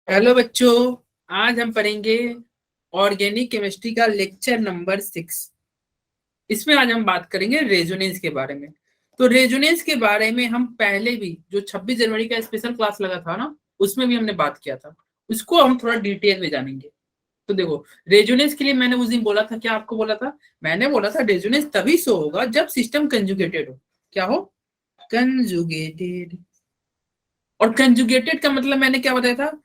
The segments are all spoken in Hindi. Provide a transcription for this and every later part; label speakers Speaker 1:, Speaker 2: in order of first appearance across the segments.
Speaker 1: हेलो बच्चों, आज हम पढ़ेंगे ऑर्गेनिक केमिस्ट्री का लेक्चर नंबर 6। इसमें आज हम बात करेंगे रेजोनेंस के बारे में। तो रेजोनेंस के बारे में हम पहले भी जो 26 जनवरी का स्पेशल क्लास लगा था ना, उसमें भी हमने बात किया था। उसको हम थोड़ा डिटेल में जानेंगे। तो देखो, रेजोनेंस के लिए मैंने उस दिन बोला था, क्या आपको बोला था? मैंने बोला था रेजोनेंस तभी शो होगा जब सिस्टम कंजुगेटेड हो। क्या हो? कंजुगेटेड। और कंजुगेटेड का मतलब मैंने क्या बताया था?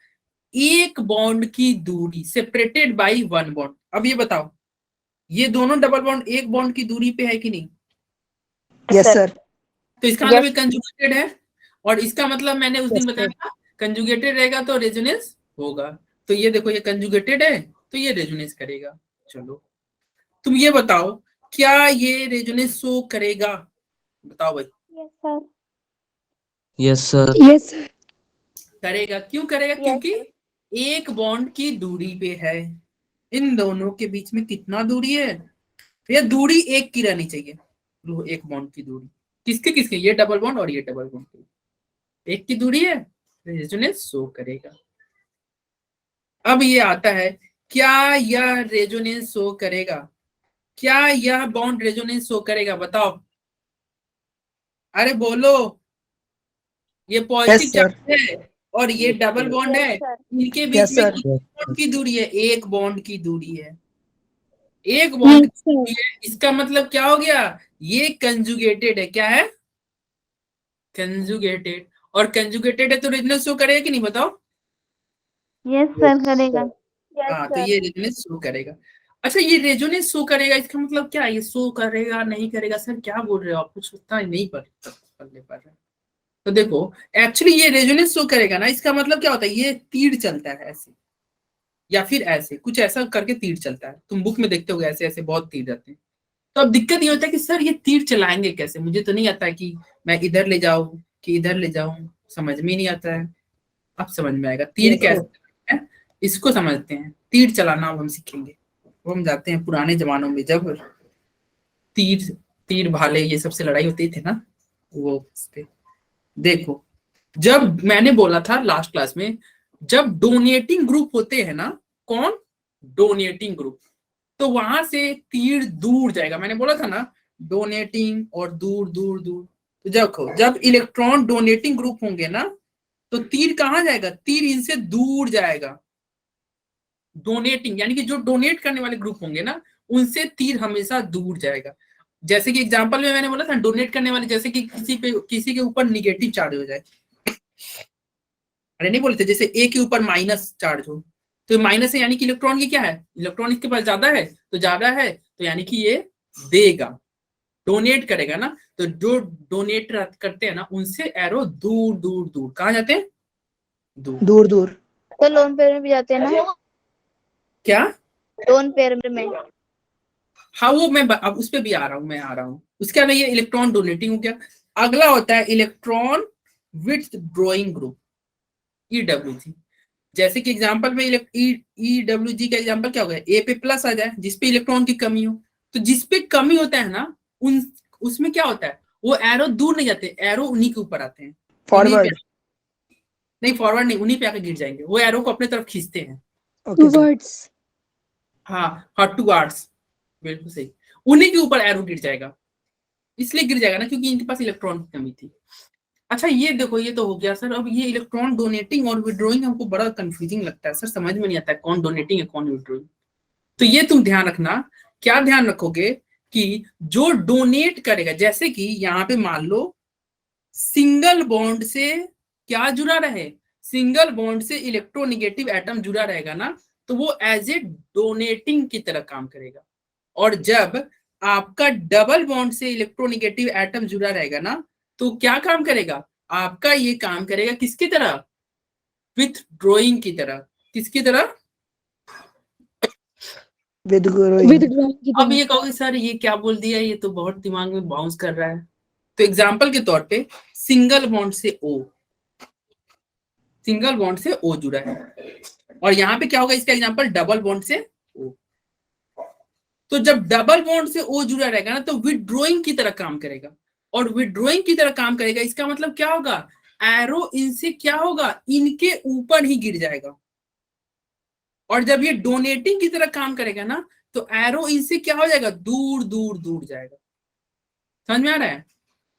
Speaker 1: एक बॉन्ड की दूरी सेपरेटेड बाय वन बॉन्ड। अब ये बताओ, ये दोनों डबल बॉन्ड एक बॉन्ड की दूरी पे है कि नहीं?
Speaker 2: Yes sir.
Speaker 1: तो इसका मतलब ये कंजुगेटेड है। और इसका मतलब मैंने उस दिन
Speaker 2: यस
Speaker 1: बताया
Speaker 2: सर।
Speaker 1: था, कंजुगेटेड रहेगा तो रेजोनेंस होगा। तो ये देखो, ये कंजुगेटेड है तो ये रेजोनेंस करेगा। चलो, तुम ये बताओ, क्या ये रेजोनेंस शो करेगा? बताओ भाई।
Speaker 3: Yes sir.
Speaker 2: Yes sir.
Speaker 3: Yes sir.
Speaker 1: करेगा। क्यों करेगा?
Speaker 3: यस
Speaker 1: क्योंकि एक बॉन्ड की दूरी पे है। इन दोनों के बीच में कितना दूरी है? ये दूरी एक की रहनी चाहिए। एक बॉन्ड की दूरी किसके किसके? ये डबल बॉन्ड और ये डबल बॉन्ड की एक की दूरी है, रेजोनेंस शो करेगा। अब ये आता है, क्या यह रेजोनेंस शो करेगा? क्या यह बॉन्ड रेजोनेंस शो करेगा? बताओ, अरे बोलो। ये पॉजिटिव
Speaker 2: यस सर।
Speaker 1: चार्ज है और ये डबल बॉन्ड
Speaker 3: यस
Speaker 1: है।
Speaker 3: सर।
Speaker 1: इनके बीच
Speaker 2: यस
Speaker 1: में
Speaker 2: सर।
Speaker 1: कितनी बॉन्ड की दूरी है? एक बॉन्ड की दूरी है। एक बॉन्ड
Speaker 3: यस
Speaker 1: की
Speaker 3: सर।
Speaker 1: दूरी है, इसका मतलब क्या हो गया? ये कंजुगेटेड है। क्या है? कंजुगेटेड। और कंजुगेटेड है तो रेजोनेंस शो करेगा कि नहीं? बताओ।
Speaker 3: यस सर करेगा। यस
Speaker 1: हाँ, तो
Speaker 3: सर।
Speaker 1: ये रेजोनेंस शो करेगा। अच्छा, ये रेजोनेंस शो करेगा, इसका मतलब क्या है? ये शो करेगा नहीं करेगा? सर क्या बोल रहे हो आप? कुछ उतना नहीं पढ़ने पड़ रहा है। तो देखो, एक्चुअली ये रेजोनेंस शो करेगा ना, इसका मतलब क्या होता है? ये तीर चलता है ऐसे, या फिर ऐसे कुछ ऐसा करके तीर चलता है। तुम बुक में देखते हो ऐसे ऐसे बहुत तीर जाते हैं। तो अब दिक्कत ये होता है कि सर ये तीर चलाएंगे कैसे? मुझे तो नहीं आता है कि मैं इधर ले जाऊं कि इधर ले जाऊं, समझ में ही नहीं आता है। अब समझ में आएगा तीर
Speaker 2: यस
Speaker 1: कैसे
Speaker 2: सर।
Speaker 1: चलाते हैं। इसको समझते हैं, तीर चलाना अब हम सीखेंगे। वो हम जाते हैं पुराने जमानों में, जब तीर तीर भाले ये सबसे लड़ाई होती थी ना, वो उस पे। देखो, जब मैंने बोला था लास्ट क्लास में, जब डोनेटिंग ग्रुप होते हैं ना, कौन? डोनेटिंग ग्रुप, तो वहां से तीर दूर जाएगा। मैंने बोला था ना, डोनेटिंग और दूर दूर दूर। तो जब इलेक्ट्रॉन डोनेटिंग ग्रुप होंगे ना, तो तीर कहाँ जाएगा? तीर इनसे दूर जाएगा। डोनेटिंग यानी कि जो डोनेट करने वाले ग्रुप होंगे ना, उनसे तीर हमेशा दूर जाएगा। जैसे कि एग्जांपल में मैंने बोला था, डोनेट करने वाले, जैसे कि किसी के ऊपर निगेटिव चार्ज हो जाए। अरे नहीं बोले थे, जैसे ए के ऊपर माइनस चार्ज हो, तो माइनस है यानी कि इलेक्ट्रॉन की क्या है? इलेक्ट्रॉन इसके पास ज्यादा है, तो ज्यादा है तो यानी कि ये देगा, डोनेट करेगा ना। तो जो डोनेट करते हैं ना, उनसे एरो दूर दूर दूर कहाँ जाते हैं? दूर।
Speaker 2: दूर दूर।
Speaker 3: तो लोन पेयर में भी जाते हैं ना?
Speaker 1: क्या?
Speaker 3: लोन पेयर में।
Speaker 1: हाँ, वो मैं अब उस पर भी आ रहा हूँ, मैं आ रहा हूँ। उसके बाद ये इलेक्ट्रॉन डोनेटिंग हो गया। अगला होता है electron with drawing group, EWG. जैसे कि एग्जांपल में ईडब्ल्यूजी का एग्जांपल क्या हो गया? ए पे प्लस आ जाए जिसपे इलेक्ट्रॉन की कमी हो। तो जिसपे कमी होता है ना, उन उसमें क्या होता है? वो एरो दूर नहीं जाते, एरो उन्हीं के ऊपर आते हैं। इन्हीं पे,
Speaker 2: फॉरवर्ड।
Speaker 1: नहीं फॉरवर्ड नहीं, उन्हीं पे आके गिर जाएंगे। वो एरो को अपने तरफ खींचते हैं।
Speaker 2: Okay sir.
Speaker 3: वर्ड्स।
Speaker 1: हाँ हाँ, टू आर्ट्स, बिल्कुल सही। उन्हीं के ऊपर एरो गिर जाएगा। इसलिए गिर जाएगा ना क्योंकि इनके पास इलेक्ट्रॉन की कमी थी। अच्छा, ये देखो, ये तो हो गया सर। अब ये इलेक्ट्रॉन डोनेटिंग और विड्रॉइंग हमको बड़ा कंफ्यूजिंग लगता है सर, समझ में नहीं आता है कौन डोनेटिंग है कौन विड्रॉइंग। तो ये तुम ध्यान रखना। क्या ध्यान रखोगे? कि जो डोनेट करेगा, जैसे कि यहाँ पे मान लो सिंगल बॉन्ड से क्या जुड़ा रहे? सिंगल बॉन्ड से इलेक्ट्रोनेगेटिव एटम जुड़ा रहेगा ना, तो वो एज ए डोनेटिंग की तरह काम करेगा। और जब आपका डबल बॉन्ड से इलेक्ट्रोनेगेटिव एटम जुड़ा रहेगा ना, तो क्या काम करेगा? आपका ये काम करेगा किसकी तरह? विथ ड्रॉइंग की तरह। किसकी तरह?
Speaker 2: With
Speaker 3: with
Speaker 2: growing.
Speaker 3: ड्राइंग की
Speaker 1: अब
Speaker 3: तरह।
Speaker 1: ये कहोगे सर ये क्या बोल दिया, ये तो बहुत दिमाग में बाउंस कर रहा है। तो एग्जाम्पल के तौर पे, सिंगल बॉन्ड से ओ, सिंगल बॉन्ड से ओ जुड़ा है। और यहाँ पे क्या होगा? इसका एग्जाम्पल डबल बॉन्ड से ओ। तो जब डबल बॉन्ड से ओ जुड़ा रहेगा ना, तो विदड्रॉइंग की तरह काम करेगा। और विदड्रॉइंग की तरह काम करेगा, इसका मतलब क्या होगा? एरो इनसे क्या होगा? इनके ऊपर ही गिर जाएगा। और जब ये डोनेटिंग की तरह काम करेगा ना तो एरो इनसे क्या हो जाएगा, दूर दूर दूर जाएगा। समझ में आ रहा है?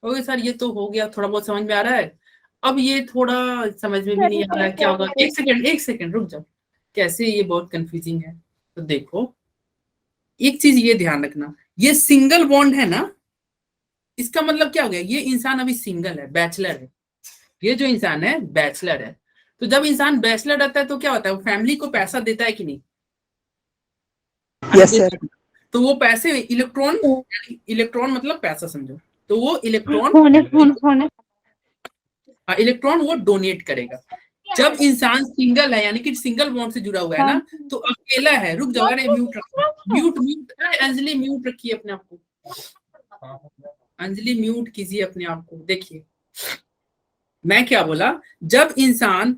Speaker 1: ओके सर ये तो हो गया, थोड़ा बहुत समझ में आ रहा है। अब ये थोड़ा समझ में भी नहीं आ रहा है क्या होगा। एक सेकंड रुक जाओ, कैसे ये बहुत कंफ्यूजिंग है। तो देखो एक चीज ये ध्यान रखना, ये सिंगल बॉन्ड है ना, इसका मतलब क्या हो गया, ये इंसान अभी सिंगल है, बैचलर है। ये जो इंसान है बैचलर है। तो जब इंसान बैचलर रहता है तो क्या होता है, वो फैमिली को पैसा देता है कि नहीं?
Speaker 2: Yes sir.
Speaker 1: तो वो पैसे इलेक्ट्रॉन, इलेक्ट्रॉन मतलब पैसा समझो, तो वो इलेक्ट्रॉन वो डोनेट करेगा। जब इंसान सिंगल है यानी कि सिंगल बॉन्ड से जुड़ा हुआ है ना, तो अकेला है। रुक जाओ, अरे म्यूट रखो, म्यूट अरे अंजलि म्यूट रखिए अपने आप को, अंजलि म्यूट कीजिए अपने आप को। देखिए मैं क्या बोला, जब इंसान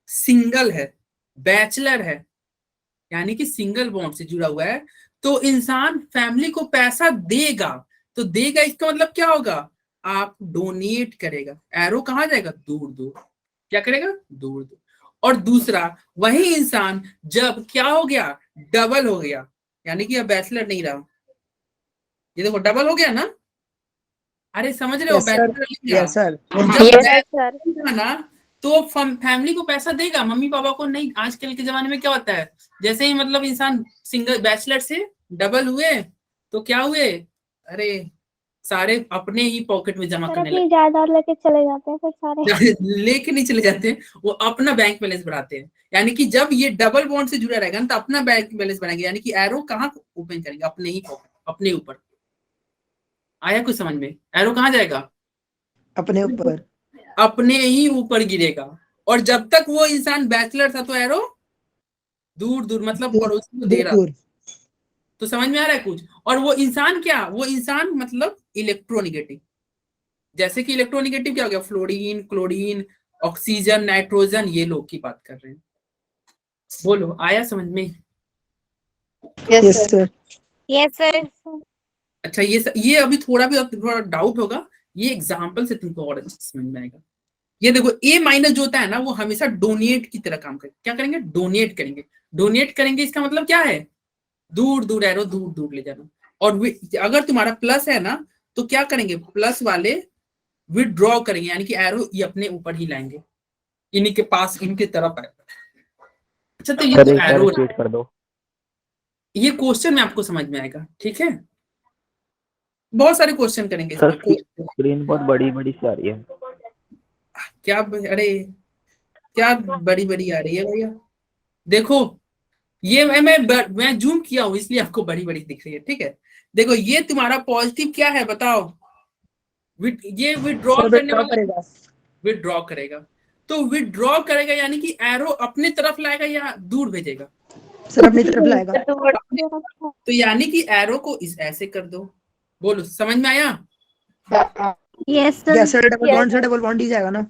Speaker 1: सिंगल है, बैचलर है, यानी कि सिंगल बॉन्ड से जुड़ा हुआ है, तो इंसान फैमिली को पैसा देगा। तो देगा इसका मतलब क्या होगा, आप डोनेट करेगा। एरो कहाँ जाएगा, दूर दूर। क्या करेगा, दूर दूर। और दूसरा, वही इंसान जब क्या हो गया, डबल हो गया, यानी कि अब बैचलर नहीं रहा, ये देखो डबल हो गया ना। अरे समझ रहे हो, बैचलर नहीं रहा।
Speaker 2: Yes sir.
Speaker 1: जब बैचलर ना तो फैमिली को पैसा देगा, मम्मी पापा को नहीं। आजकल के जमाने में क्या होता है, जैसे ही मतलब इंसान सिंगल बैचलर से डबल हुए तो क्या हुए, अरे सारे अपने ही पॉकेट में जमा करने लगे।
Speaker 3: जायदाद लेके चले जाते हैं फिर सारे।
Speaker 1: लेके नहीं चले जाते, वो अपना बैंक बैलेंस बढ़ाते हैं। यानी कि जब ये डबल बॉन्ड से जुड़ा रहेगा ना तो अपना बैंक बैलेंस बढ़ाएंगे, यानी कि एरो कहाँ ओपन करेंगे, अपने ही पॉकेट, अपने ऊपर। आया कुछ समझ में? एरो कहाँ जाएगा,
Speaker 2: अपने ऊपर,
Speaker 1: अपने ही ऊपर गिरेगा। और जब तक वो इंसान बैचलर था तो एरो दूर दूर, मतलब पड़ोसी को दे रहा। तो समझ में आ रहा है कुछ? और वो इंसान क्या, वो इंसान मतलब इलेक्ट्रोनिगेटिव। जैसे कि इलेक्ट्रोनिगेटिव क्या हो गया, फ्लोरीन, क्लोरीन, ऑक्सीजन, नाइट्रोजन, ये लोग की बात कर रहे हैं। बोलो आया समझ में?
Speaker 2: Yes sir.
Speaker 3: Yes sir.
Speaker 1: अच्छा ये अभी थोड़ा डाउट होगा, ये एग्जाम्पल से तुमको और अच्छे समझ में आएगा। ये देखो ए माइनस जो होता है ना, वो हमेशा डोनेट की तरह काम करेंगे। क्या करेंगे, डोनेट करेंगे। डोनेट करेंगे इसका मतलब क्या है, दूर दूर एरो दूर दूर ले जाना। और अगर तुम्हारा प्लस है ना तो क्या करेंगे, प्लस वाले विड्रॉ करेंगे, यानी कि एरो ये अपने ऊपर ही लाएंगे, इन्हीं के पास, इनके तरफ आएगा। अच्छा तो ये तो एरो
Speaker 4: रिपीट कर दो,
Speaker 1: ये क्वेश्चन में आपको समझ में आएगा, ठीक है? बहुत सारे क्वेश्चन करेंगे
Speaker 4: सर।
Speaker 1: इसमें।
Speaker 4: स्क्रीन बहुत बड़ी बड़ी सी आ रही है।
Speaker 1: क्या अरे क्या बड़ी बड़ी आ रही है भैया, देखो ये मैं जूम किया हूं इसलिए आपको बड़ी बड़ी दिख रही है, ठीक है? देखो ये तुम्हारा पॉजिटिव क्या है बताओ, ये विड्रॉ करने वाला विड्रॉ करेगा। तो विड्रॉ करेगा यानी कि एरो अपने तरफ लाएगा या दूर भेजेगा,
Speaker 2: सर अपनी तरफ लाएगा।
Speaker 1: तो यानी कि एरो को इस ऐसे कर दो। बोलो समझ में आया?
Speaker 3: Yes
Speaker 2: yes sir. Double bond से डबल बॉन्ड ही जाएगा ना।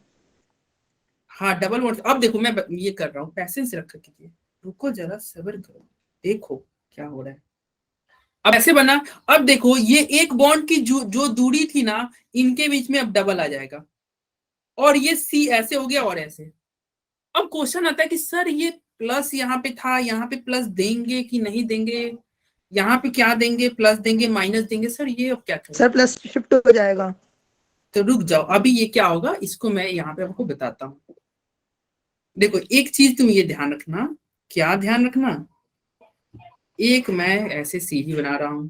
Speaker 1: हाँ डबल बॉन्ड। अब देखो मैं ये कर रहा हूँ, पैसेंस रख कीजिए, रुको जरा सब्र करो, देखो क्या हो रहा है। अब ऐसे बना, अब देखो ये एक बॉन्ड की जो दूरी थी ना, इनके बीच में अब डबल आ जाएगा, और ये सी ऐसे हो गया और ऐसे। अब क्वेश्चन आता है कि सर ये प्लस यहाँ पे था, यहाँ पे प्लस देंगे कि नहीं देंगे, यहाँ पे क्या देंगे, प्लस देंगे माइनस देंगे, सर ये अब क्या करें?
Speaker 2: सर प्लस शिफ्ट हो जाएगा।
Speaker 1: तो रुक जाओ, अभी ये क्या होगा इसको मैं यहाँ पे आपको बताता हूँ। देखो एक चीज तुम ये ध्यान रखना, क्या ध्यान रखना, एक मैं ऐसे सीढ़ी बना रहा हूं,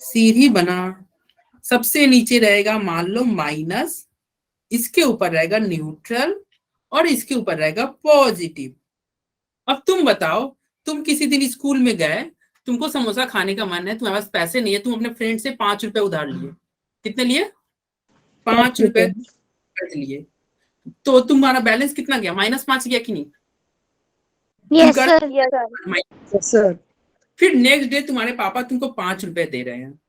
Speaker 1: सीढ़ी बना, सबसे नीचे रहेगा मान लो माइनस, इसके ऊपर रहेगा न्यूट्रल, और इसके ऊपर रहेगा पॉजिटिव। अब तुम बताओ, तुम किसी दिन स्कूल में गए, तुमको समोसा खाने का मन है, तुम्हारे पास पैसे नहीं है, तुम अपने फ्रेंड से 5 रुपए उधार लिए। कितने लिए, 5 रुपए लिए। तो तुम्हारा बैलेंस कितना गया, -5 गया कि नहीं?
Speaker 3: Yes sir.
Speaker 2: Yes sir.
Speaker 1: फिर नेक्स्ट डे तुम्हारे पापा तुमको 5 रुपए दे रहे हैं,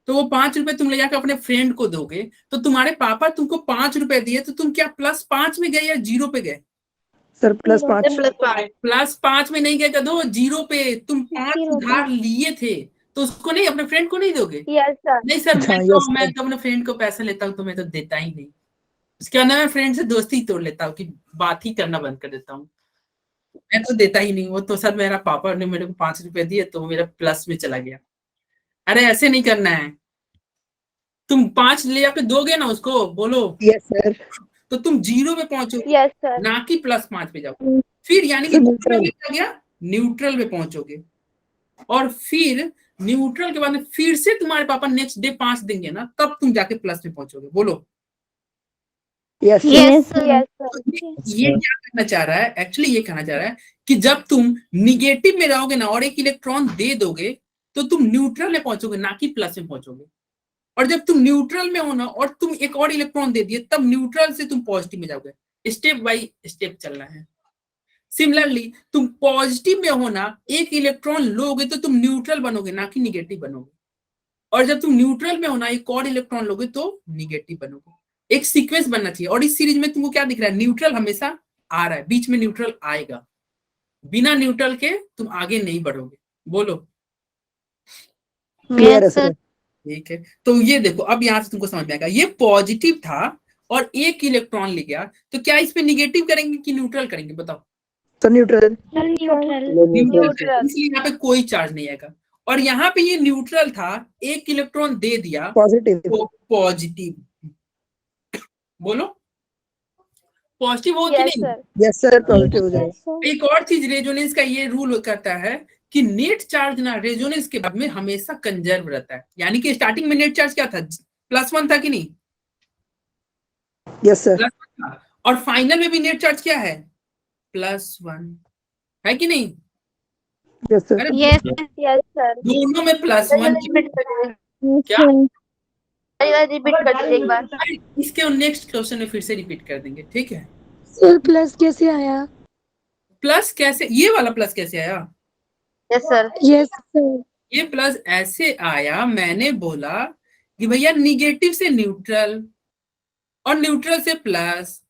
Speaker 1: तो वो 5 रुपए तुम ले जाकर अपने फ्रेंड को दोगे, तो तुम्हारे पापा तुमको 5 रुपए दिए, तो तुम क्या +5 में गए या 0 पे गए?
Speaker 2: सर +5।
Speaker 1: +5 में नहीं गए कदो, 0 पे। तुम 5 उधार लिए थे तो उसको नहीं, अपने फ्रेंड को नहीं दोगे?
Speaker 3: Yes sir.
Speaker 1: नहीं सर मैं तो अपने फ्रेंड को पैसा लेता हूँ तो मैं तो देता ही नहीं, उसके बाद मैं फ्रेंड से दोस्ती तोड़ लेता हूँ कि बात ही करना बंद कर देता हूँ। मैं तो देता ही नहीं, वो तो सर मेरा पापा ने मेरे को 5 रुपए दिए तो मेरा प्लस में चला गया। अरे ऐसे नहीं करना है, तुम 5 ले आके दोगे ना उसको, बोलो
Speaker 2: यस सर।
Speaker 1: तो तुम 0 पे पहुंचोगे,
Speaker 3: यस सर।
Speaker 1: ना कि +5 पे जाओगे। फिर यानी कि न्यूट्रल पे पहुंचोगे, और फिर न्यूट्रल के बाद में फिर से तुम्हारे पापा नेक्स्ट डे 5 देंगे ना, तब तुम जाके प्लस में पहुंचोगे। बोलो
Speaker 2: यस
Speaker 3: यस सर।
Speaker 1: ये क्या कहना चाह रहा है, एक्चुअली ये कहना चाह रहा है कि जब तुम निगेटिव में रहोगे ना और एक इलेक्ट्रॉन दे दोगे तो तुम न्यूट्रल में पहुंचोगे, ना कि प्लस में पहुंचोगे। और जब तुम न्यूट्रल में हो ना और तुम एक और इलेक्ट्रॉन दे दिए, तब न्यूट्रल से तुम पॉजिटिव में जाओगे। स्टेप बाय स्टेप चलना है। सिमिलरली तुम पॉजिटिव में हो ना, एक इलेक्ट्रॉन लोगे तो तुम न्यूट्रल बनोगे, ना कि निगेटिव बनोगे। और जब तुम न्यूट्रल में हो ना, एक और इलेक्ट्रॉन लोगे तो निगेटिव बनोगे। एक सीक्वेंस बनना चाहिए। और इस सीरीज में तुमको क्या दिख रहा है, न्यूट्रल हमेशा आ रहा है, बीच में न्यूट्रल आएगा। बिना न्यूट्रल के तुम आगे नहीं बढ़ोगे। बोलो
Speaker 2: क्लियर है सर।
Speaker 1: ठीक है, तो ये देखो अब यहां से तुमको समझ में आएगा, ये पॉजिटिव था और एक इलेक्ट्रॉन ले गया, तो क्या इस पे निगेटिव करेंगे कि न्यूट्रल करेंगे, बताओ।
Speaker 2: तो न्यूट्रल।
Speaker 1: न्यूट्रल, इसलिए यहाँ पे कोई चार्ज नहीं आएगा। और यहाँ पे ये न्यूट्रल था, एक इलेक्ट्रॉन दे दिया
Speaker 2: पॉजिटिव।
Speaker 1: तो पॉजिटिव। बोलो पॉजिटिव हो कि नहीं।
Speaker 2: यस सर, पॉजिटिव हो जाएगा।
Speaker 1: एक और चीज रेजोनेंस का ये रूल करता है कि नेट चार्ज ना रेजोनेंस के बाद में हमेशा कंजर्व रहता है। यानी कि स्टार्टिंग में नेट चार्ज क्या था, +1 था कि नहीं।
Speaker 2: Yes sir.
Speaker 1: और फाइनल में भी नेट चार्ज क्या है, +1 है कि नहीं।
Speaker 2: Yes sir.
Speaker 3: Yes sir.
Speaker 1: दोनों में +1 क्या,
Speaker 3: रिपीट कर दीजिए एक बार।
Speaker 1: इसके नेक्स्ट क्वेश्चन में फिर से रिपीट कर देंगे, ठीक है।
Speaker 2: सर प्लस कैसे आया।
Speaker 1: प्लस कैसे, ये वाला प्लस कैसे आया।
Speaker 3: Yes sir.
Speaker 2: Yes sir.
Speaker 1: ये प्लस ऐसे आया, मैंने बोला कि भैया निगेटिव से न्यूट्रल और न्यूट्रल से प्लस,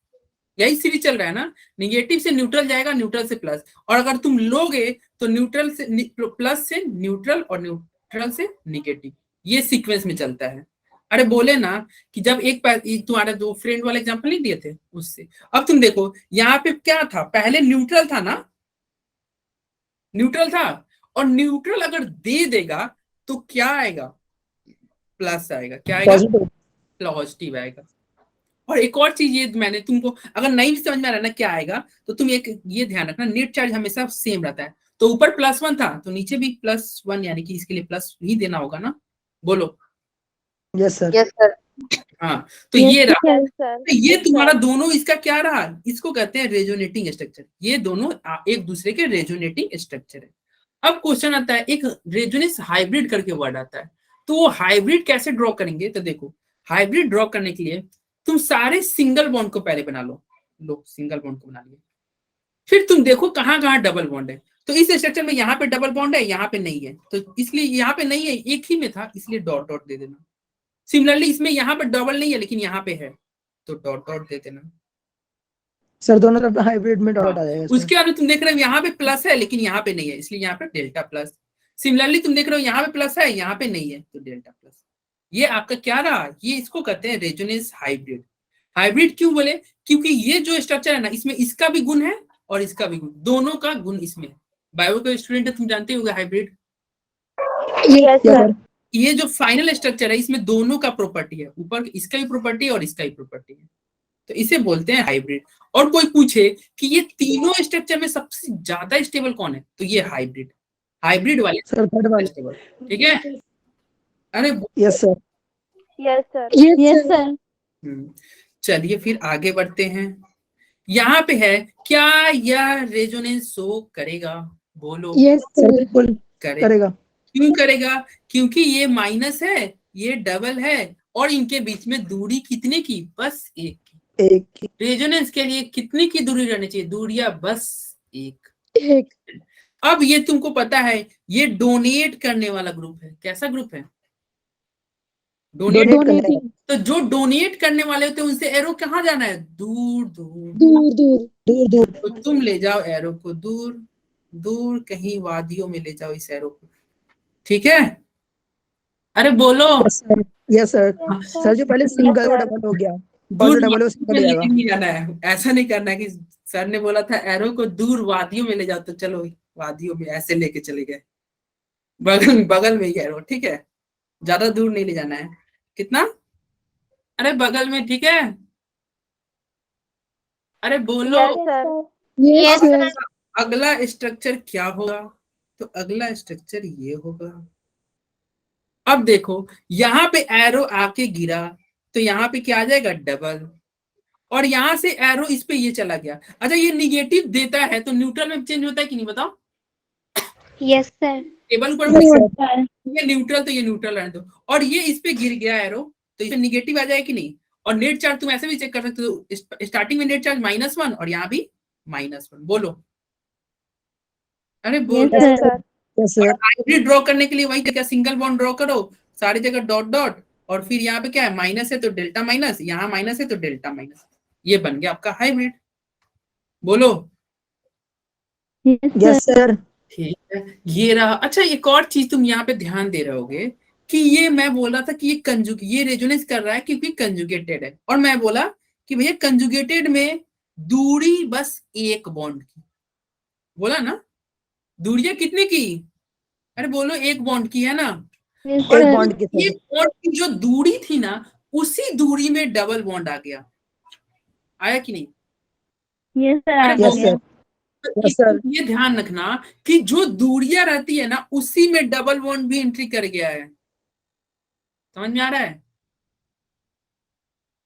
Speaker 1: यही सीरीज चल रहा है ना। निगेटिव से न्यूट्रल जाएगा, न्यूट्रल से प्लस, और अगर तुम लोगे तो न्यूट्रल से प्लस से न्यूट्रल और न्यूट्रल से निगेटिव, ये सीक्वेंस में चलता है। अरे बोले ना कि जब एक तुम्हारे दो फ्रेंड वाले एग्जांपल नहीं दिए थे उससे। अब तुम देखो यहाँ पे क्या था, पहले न्यूट्रल था ना, न्यूट्रल था, और न्यूट्रल अगर दे देगा तो क्या आएगा, प्लस आएगा। क्या आएगा, पॉजिटिव आएगा। और एक और चीज ये मैंने तुमको अगर नहीं समझ में आ रहा ना क्या आएगा, तो तुम एक ये ध्यान रखना, नेट चार्ज हमेशा सेम रहता है। तो ऊपर +1 था तो नीचे भी +1, यानी कि इसके लिए प्लस ही देना होगा ना। बोलो
Speaker 2: यस सर।
Speaker 3: Yes sir.
Speaker 1: हाँ, तो ये रहा। तो ये तुम्हारा दोनों इसका क्या रहा, इसको कहते हैं रेजोनेटिंग स्ट्रक्चर। ये दोनों एक दूसरे के रेजोनेटिंग स्ट्रक्चर है। अब क्वेश्चन आता है, एक रेजोनेंस हाइब्रिड करके वर्ड आता है, तो वो हाइब्रिड कैसे ड्रॉ करेंगे। तो देखो हाइब्रिड ड्रॉ करने के लिए तुम सारे सिंगल बॉन्ड को पहले बना लो सिंगल बॉन्ड को बना लिया, फिर तुम देखो कहाँ कहाँ डबल बॉन्ड है। तो इस स्ट्रक्चर में यहाँ पे डबल बॉन्ड है, यहाँ पे नहीं है, तो इसलिए यहाँ पे नहीं है, एक ही में था इसलिए डॉट डॉट दे देना। सिमिलरली इसमें यहाँ पे डबल नहीं है लेकिन यहाँ पे है, तो डॉट डॉट दे देना।
Speaker 2: सर दोनों तरफ हाइब्रिड में डॉट आ जाएगा।
Speaker 1: उसके बाद तुम देख रहे हो यहाँ पे प्लस है लेकिन यहाँ पे नहीं है, इसलिए यहाँ पे डेल्टा प्लस। सिमिलरली तुम देख रहे हो यहाँ पे प्लस है, यहाँ पे नहीं है, तो डेल्टा प्लस। ये आपका क्या रहा, ये इसको कहते हैं रेजोनेंस हाइब्रिड। हाइब्रिड क्यों बोले, क्योंकि ये जो स्ट्रक्चर है ना, इसमें इसका भी गुण है और इसका भी गुण, दोनों का गुण इसमें है। बायो का स्टूडेंट है, तुम जानते होगे हाइब्रिड। ये जो फाइनल स्ट्रक्चर है इसमें दोनों का प्रॉपर्टी है, ऊपर इसका ही प्रॉपर्टी और इसका ही प्रॉपर्टी है, तो इसे बोलते हैं हाइब्रिड। और कोई पूछे कि ये तीनों स्ट्रक्चर में सबसे ज्यादा स्टेबल कौन है, तो ये हाइब्रिड वाले
Speaker 2: सर थर्ड वाले
Speaker 1: स्टेबल, ठीक है। अरे
Speaker 2: yes sir.
Speaker 3: Yes sir. Yes sir.
Speaker 1: चलिए फिर आगे बढ़ते हैं। यहाँ पे है, क्या यह रेजोनेंस शो करेगा। बोलो
Speaker 2: यस सर, बिल्कुल करेगा।
Speaker 1: क्यों करेगा, क्योंकि ये माइनस है, ये डबल है, और इनके बीच में दूरी कितने की, बस एक की। रेजोनेंस के लिए कितनी की दूरी रहनी चाहिए, दूरियां बस एक। अब ये तुमको पता है, ये डोनेट करने वाला ग्रुप है। कैसा ग्रुप है, डोनेट। तो जो डोनेट करने वाले होते हैं उनसे एरो कहाँ जाना है, दूर दूर। तो तुम ले जाओ एरो को दूर दूर, कहीं वादियों में ले जाओ इस एरो को, ठीक है। अरे बोलो।
Speaker 2: Yes sir. सर जो पहले सिंगल वो डबल हो गया।
Speaker 1: दूर
Speaker 2: डबल वो
Speaker 1: वादियों
Speaker 2: सिंगल
Speaker 1: में
Speaker 2: हो
Speaker 1: लेके
Speaker 2: जाएगा।
Speaker 1: नहीं जाना है, ऐसा नहीं करना है कि सर ने बोला था एरो को दूर वादियों में ले जाओ, तो चलो वादियों में ऐसे लेके चले गए, बगल बगल में ही एरो, ठीक है, ज्यादा दूर नहीं ले जाना है। कितना? अरे बगल में, ठीक है, अरे बोलो।
Speaker 3: Yes sir.
Speaker 2: Yes
Speaker 3: yes
Speaker 2: sir.
Speaker 3: Sir.
Speaker 1: अगला स्ट्रक्चर क्या होगा? तो अगला स्ट्रक्चर ये होगा। अब देखो यहाँ पे एरो आके गिरा, तो यहाँ पे क्या आ जाएगा? डबल। और यहां से एरो इस पे ये चला गया। अच्छा, ये निगेटिव देता है तो न्यूट्रल में चेंज होता है कि नहीं, बताओ?
Speaker 3: Yes sir.
Speaker 1: टेबल पर
Speaker 2: यस सर।
Speaker 1: ये न्यूट्रल, तो ये न्यूट्रल रहने दो। और ये इस पे गिर गया एरो, तो इसमें निगेटिव आ जाए कि नहीं? और नेट चार्ज तुम ऐसे भी चेक कर सकते हो, स्टार्टिंग में नेट चार्ज -1 और यहाँ भी -1। बोलो, अरे बोलो।
Speaker 3: Yes sir.
Speaker 2: यस
Speaker 1: और
Speaker 2: सर।
Speaker 1: हाइब्रिड ड्रॉ करने के लिए वही क्या, सिंगल बॉन्ड ड्रॉ करो, सारी जगह डॉट डॉट, और फिर यहाँ पे क्या है? माइनस है तो डेल्टा माइनस, यहाँ माइनस है तो डेल्टा माइनस, ये बन गया आपका हाइब्रिड। बोलो।
Speaker 2: Yes sir.
Speaker 1: ठीक है, ये रहा। अच्छा, एक और चीज तुम यहाँ पे ध्यान दे रहे होगे कि ये मैं बोला था कि ये रेजोनेंस कर रहा है क्योंकि कंजुगेटेड है, और मैं बोला कि भैया कंजुगेटेड में दूरी बस एक बॉन्ड की, बोला ना? दूरियां कितने की? अरे बोलो, एक बॉन्ड की है ना? और
Speaker 2: एक बॉन्ड की
Speaker 1: ये
Speaker 2: सर।
Speaker 1: बॉन्ड की जो दूरी थी ना, उसी दूरी में डबल बॉन्ड आ गया, आया कि नहीं?
Speaker 3: Yes sir.
Speaker 1: अरे
Speaker 2: यस
Speaker 1: बोलो।
Speaker 2: सर।
Speaker 1: तो
Speaker 2: यस सर।
Speaker 1: ये ध्यान रखना कि जो दूरियां रहती है ना, उसी में डबल बॉन्ड भी एंट्री कर गया है। समझ में आ रहा है?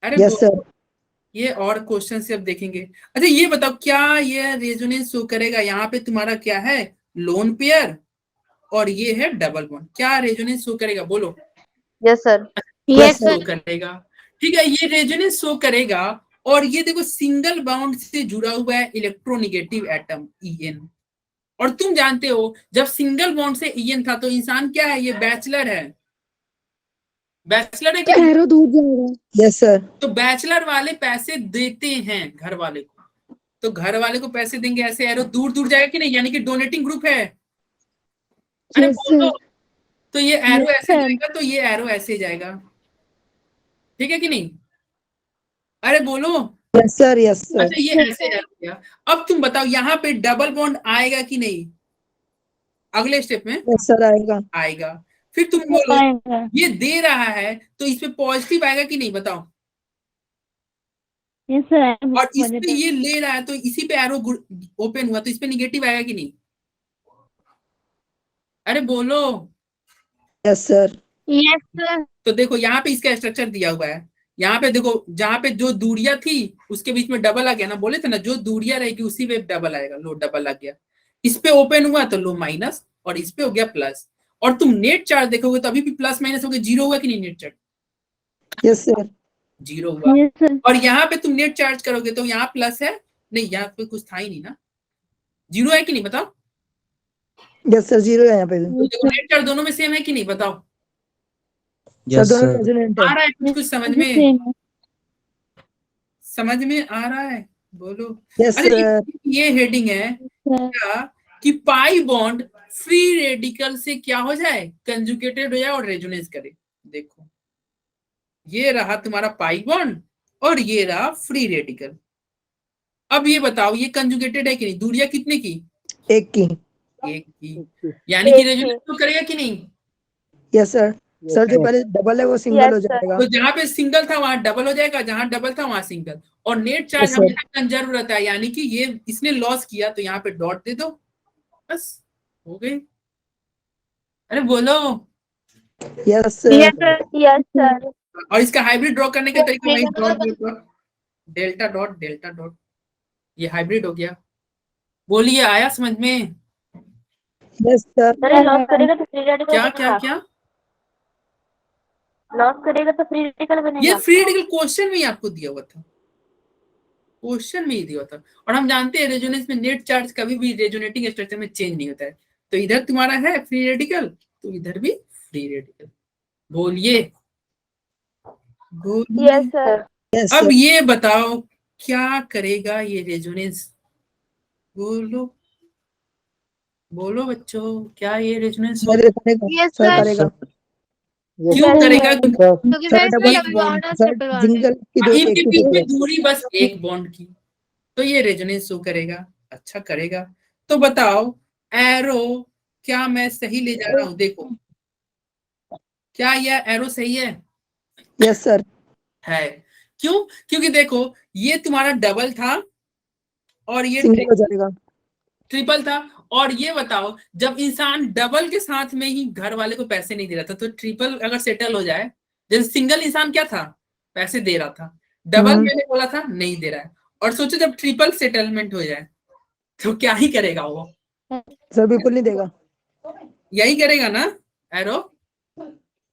Speaker 1: अरे
Speaker 2: यस सर।
Speaker 1: ये और क्वेश्चन से अब देखेंगे। अच्छा ये बताओ, क्या ये रेजोनेंस शो करेगा? यहाँ पे तुम्हारा क्या है? लोन पेयर, और ये है डबल बॉन्ड। क्या रेजोनेंस शो करेगा? बोलो।
Speaker 3: Yes sir.
Speaker 2: Yes
Speaker 1: show
Speaker 2: sir.
Speaker 1: करेगा। ठीक है, ये रेजोनेंस शो करेगा। और ये देखो, सिंगल बाउंड से जुड़ा हुआ है इलेक्ट्रोनिगेटिव एटम En। और तुम जानते हो, जब सिंगल बॉन्ड से En था तो इंसान क्या है? ये बैचलर है, बैचलर है कि नहीं?
Speaker 2: एरो दूर जाएगा। Yes sir.
Speaker 1: तो बैचलर वाले पैसे देते हैं घर वाले को, तो घर वाले को पैसे देंगे, ऐसे एरो दूर दूर जाएगा कि नहीं? यानी कि डोनेटिंग ग्रुप है। अरे
Speaker 2: यस
Speaker 1: बोलो।
Speaker 2: सर।
Speaker 1: तो ये एरो ऐसे जाएगा, तो ये एरो ऐसे जाएगा, ठीक है कि नहीं? अरे बोलो।
Speaker 2: Yes sir. Yes sir.
Speaker 1: अच्छा, ये ऐसे एरो गया। अब तुम बताओ, यहाँ पे डबल बॉन्ड आएगा कि नहीं? अगले स्टेप में
Speaker 2: यस सर आएगा।
Speaker 1: आएगा। फिर तुम बोलो, ये दे रहा है तो इस पे पॉजिटिव आएगा कि नहीं, बताओ?
Speaker 3: Yes sir.
Speaker 1: और इस पे ये ले रहा है तो इसी पे एरो ओपन हुआ, तो इस पे निगेटिव आएगा कि नहीं? अरे बोलो।
Speaker 2: Yes sir.
Speaker 3: Yes sir.
Speaker 1: तो देखो, यहाँ पे इसका स्ट्रक्चर दिया हुआ है। यहाँ पे देखो, जहां पे जो दूरियां थी उसके बीच में डबल आ गया ना, बोले थे ना, जो दूरियां रहेगी उसी पे डबल आएगा। लो, डबल आ गया। इस पे ओपन हुआ तो लो माइनस, और इस पे हो गया प्लस। और तुम नेट चार्ज देखोगे तो अभी भी प्लस माइनस हो गया, जीरो हुआ कि नहीं net charge?
Speaker 2: Yes sir.
Speaker 1: Zero हुआ।
Speaker 3: Yes sir.
Speaker 1: और यहाँ पे तुम नेट चार्ज करोगे तो यहाँ प्लस है, नहीं यहाँ पे कुछ था ही नहीं ना, जीरो है कि नहीं, बताओ?
Speaker 2: यस सर, जीरो है यहाँ पे भी।
Speaker 1: तो देखो, नेट चार्ज दोनों में सेम है कि नहीं, बताओ?
Speaker 2: सर
Speaker 4: यस
Speaker 2: दोनों
Speaker 4: सर।
Speaker 2: रेजोनेंट
Speaker 1: आ
Speaker 2: है।
Speaker 1: रहा है कुछ कुछ समझ में? समझ में आ रहा है? बोलो।
Speaker 2: यस
Speaker 1: अरे
Speaker 2: सर।
Speaker 1: ये हेडिंग है क्या, कि पाई बॉन्ड फ्री रेडिकल से क्या हो जाए? कंजुगेटेड हो जाए और रेजोनेंस करे। देखो, ये रहा तुम्हारा पाई बॉन्ड, और ये रहा फ्री रेडिकल। अब ये बताओ, ये कंजुगेटेड है कि नहीं? दूरियां कितने की?
Speaker 2: एक की।
Speaker 1: एक की। यानी कि रेजोनेंस तो करेगा कि नहीं?
Speaker 2: Yes sir. सर जो पहले डबल है वो सिंगल हो जाएगा।
Speaker 1: तो जहां पे सिंगल था वहां डबल हो जाएगा, जहां डबल था वहां सिंगल। और नेट चार्ज
Speaker 2: यस सर।
Speaker 1: हमेशा कंजर्व रहता है, यानी कि ये इसने लॉस किया तो यहाँ पे डॉट दे दो, बस हो गई। अरे बोलो।
Speaker 2: Yes sir.
Speaker 3: Yes sir.
Speaker 1: और इसका हाइब्रिड ड्रॉ करने का तरीका वही dot dot delta dot delta dot, ये हाइब्रिड हो गया। बोलिए, आया समझ में?
Speaker 2: Yes sir.
Speaker 3: लॉस करेगा तो फ्री रेडिकल
Speaker 1: क्या क्या क्या?
Speaker 3: लॉस करेगा तो फ्री रेडिकल
Speaker 1: ये
Speaker 3: बनेगा।
Speaker 1: फ्री रेडिकल क्वेश्चन में ही आपको दिया हुआ था, क्वेश्चन में ही दिया था। और हम जानते हैं रेजोनेंस में नेट चार्ज कभी भी रेजोनेटिंग स्ट्रक्चर में चेंज नहीं होता है। तो इधर तुम्हारा है फ्री रेडिकल, तो इधर भी फ्री रेडिकल। बोलिए, बोलिए।
Speaker 3: Yes sir.
Speaker 2: यस
Speaker 1: अब
Speaker 2: सर।
Speaker 1: ये बताओ, क्या करेगा ये रेजोनेंस? बोलो, बोलो बच्चों, क्या ये रेजोनेंस
Speaker 2: सर करेगा।
Speaker 3: Yes
Speaker 2: sir
Speaker 3: sir.
Speaker 2: करेगा।
Speaker 1: क्यों
Speaker 3: Yes,
Speaker 1: करेगा?
Speaker 3: sir.
Speaker 2: क्योंकि
Speaker 3: सर,
Speaker 2: डबल
Speaker 3: double bond और
Speaker 2: सर
Speaker 3: triple bond
Speaker 2: सिंगल की दो
Speaker 1: इनके
Speaker 2: एक ही
Speaker 1: बीच
Speaker 2: होती
Speaker 1: में
Speaker 2: है।
Speaker 1: दूरी बस एक बॉन्ड की, तो ये रेजोनेंस शो करेगा। अच्छा करेगा। तो बताओ एरो क्या मैं सही ले जा रहा हूं? देखो क्या यह एरो सही है?
Speaker 2: Yes sir.
Speaker 1: है। क्यों? क्योंकि देखो ये तुम्हारा डबल था और ये
Speaker 2: सिंगल हो जाएगा।
Speaker 1: ट्रिपल था। और ये बताओ जब इंसान डबल के साथ में ही घर वाले को पैसे नहीं दे रहा था, तो ट्रिपल अगर सेटल हो जाए, जैसे सिंगल इंसान क्या था, पैसे दे रहा था, डबल मैंने बोला था नहीं दे रहा है, और सोचो जब ट्रिपल सेटलमेंट हो जाए तो क्या ही करेगा वो?
Speaker 2: सर बिल्कुल नहीं देगा।
Speaker 1: यही करेगा ना एरो?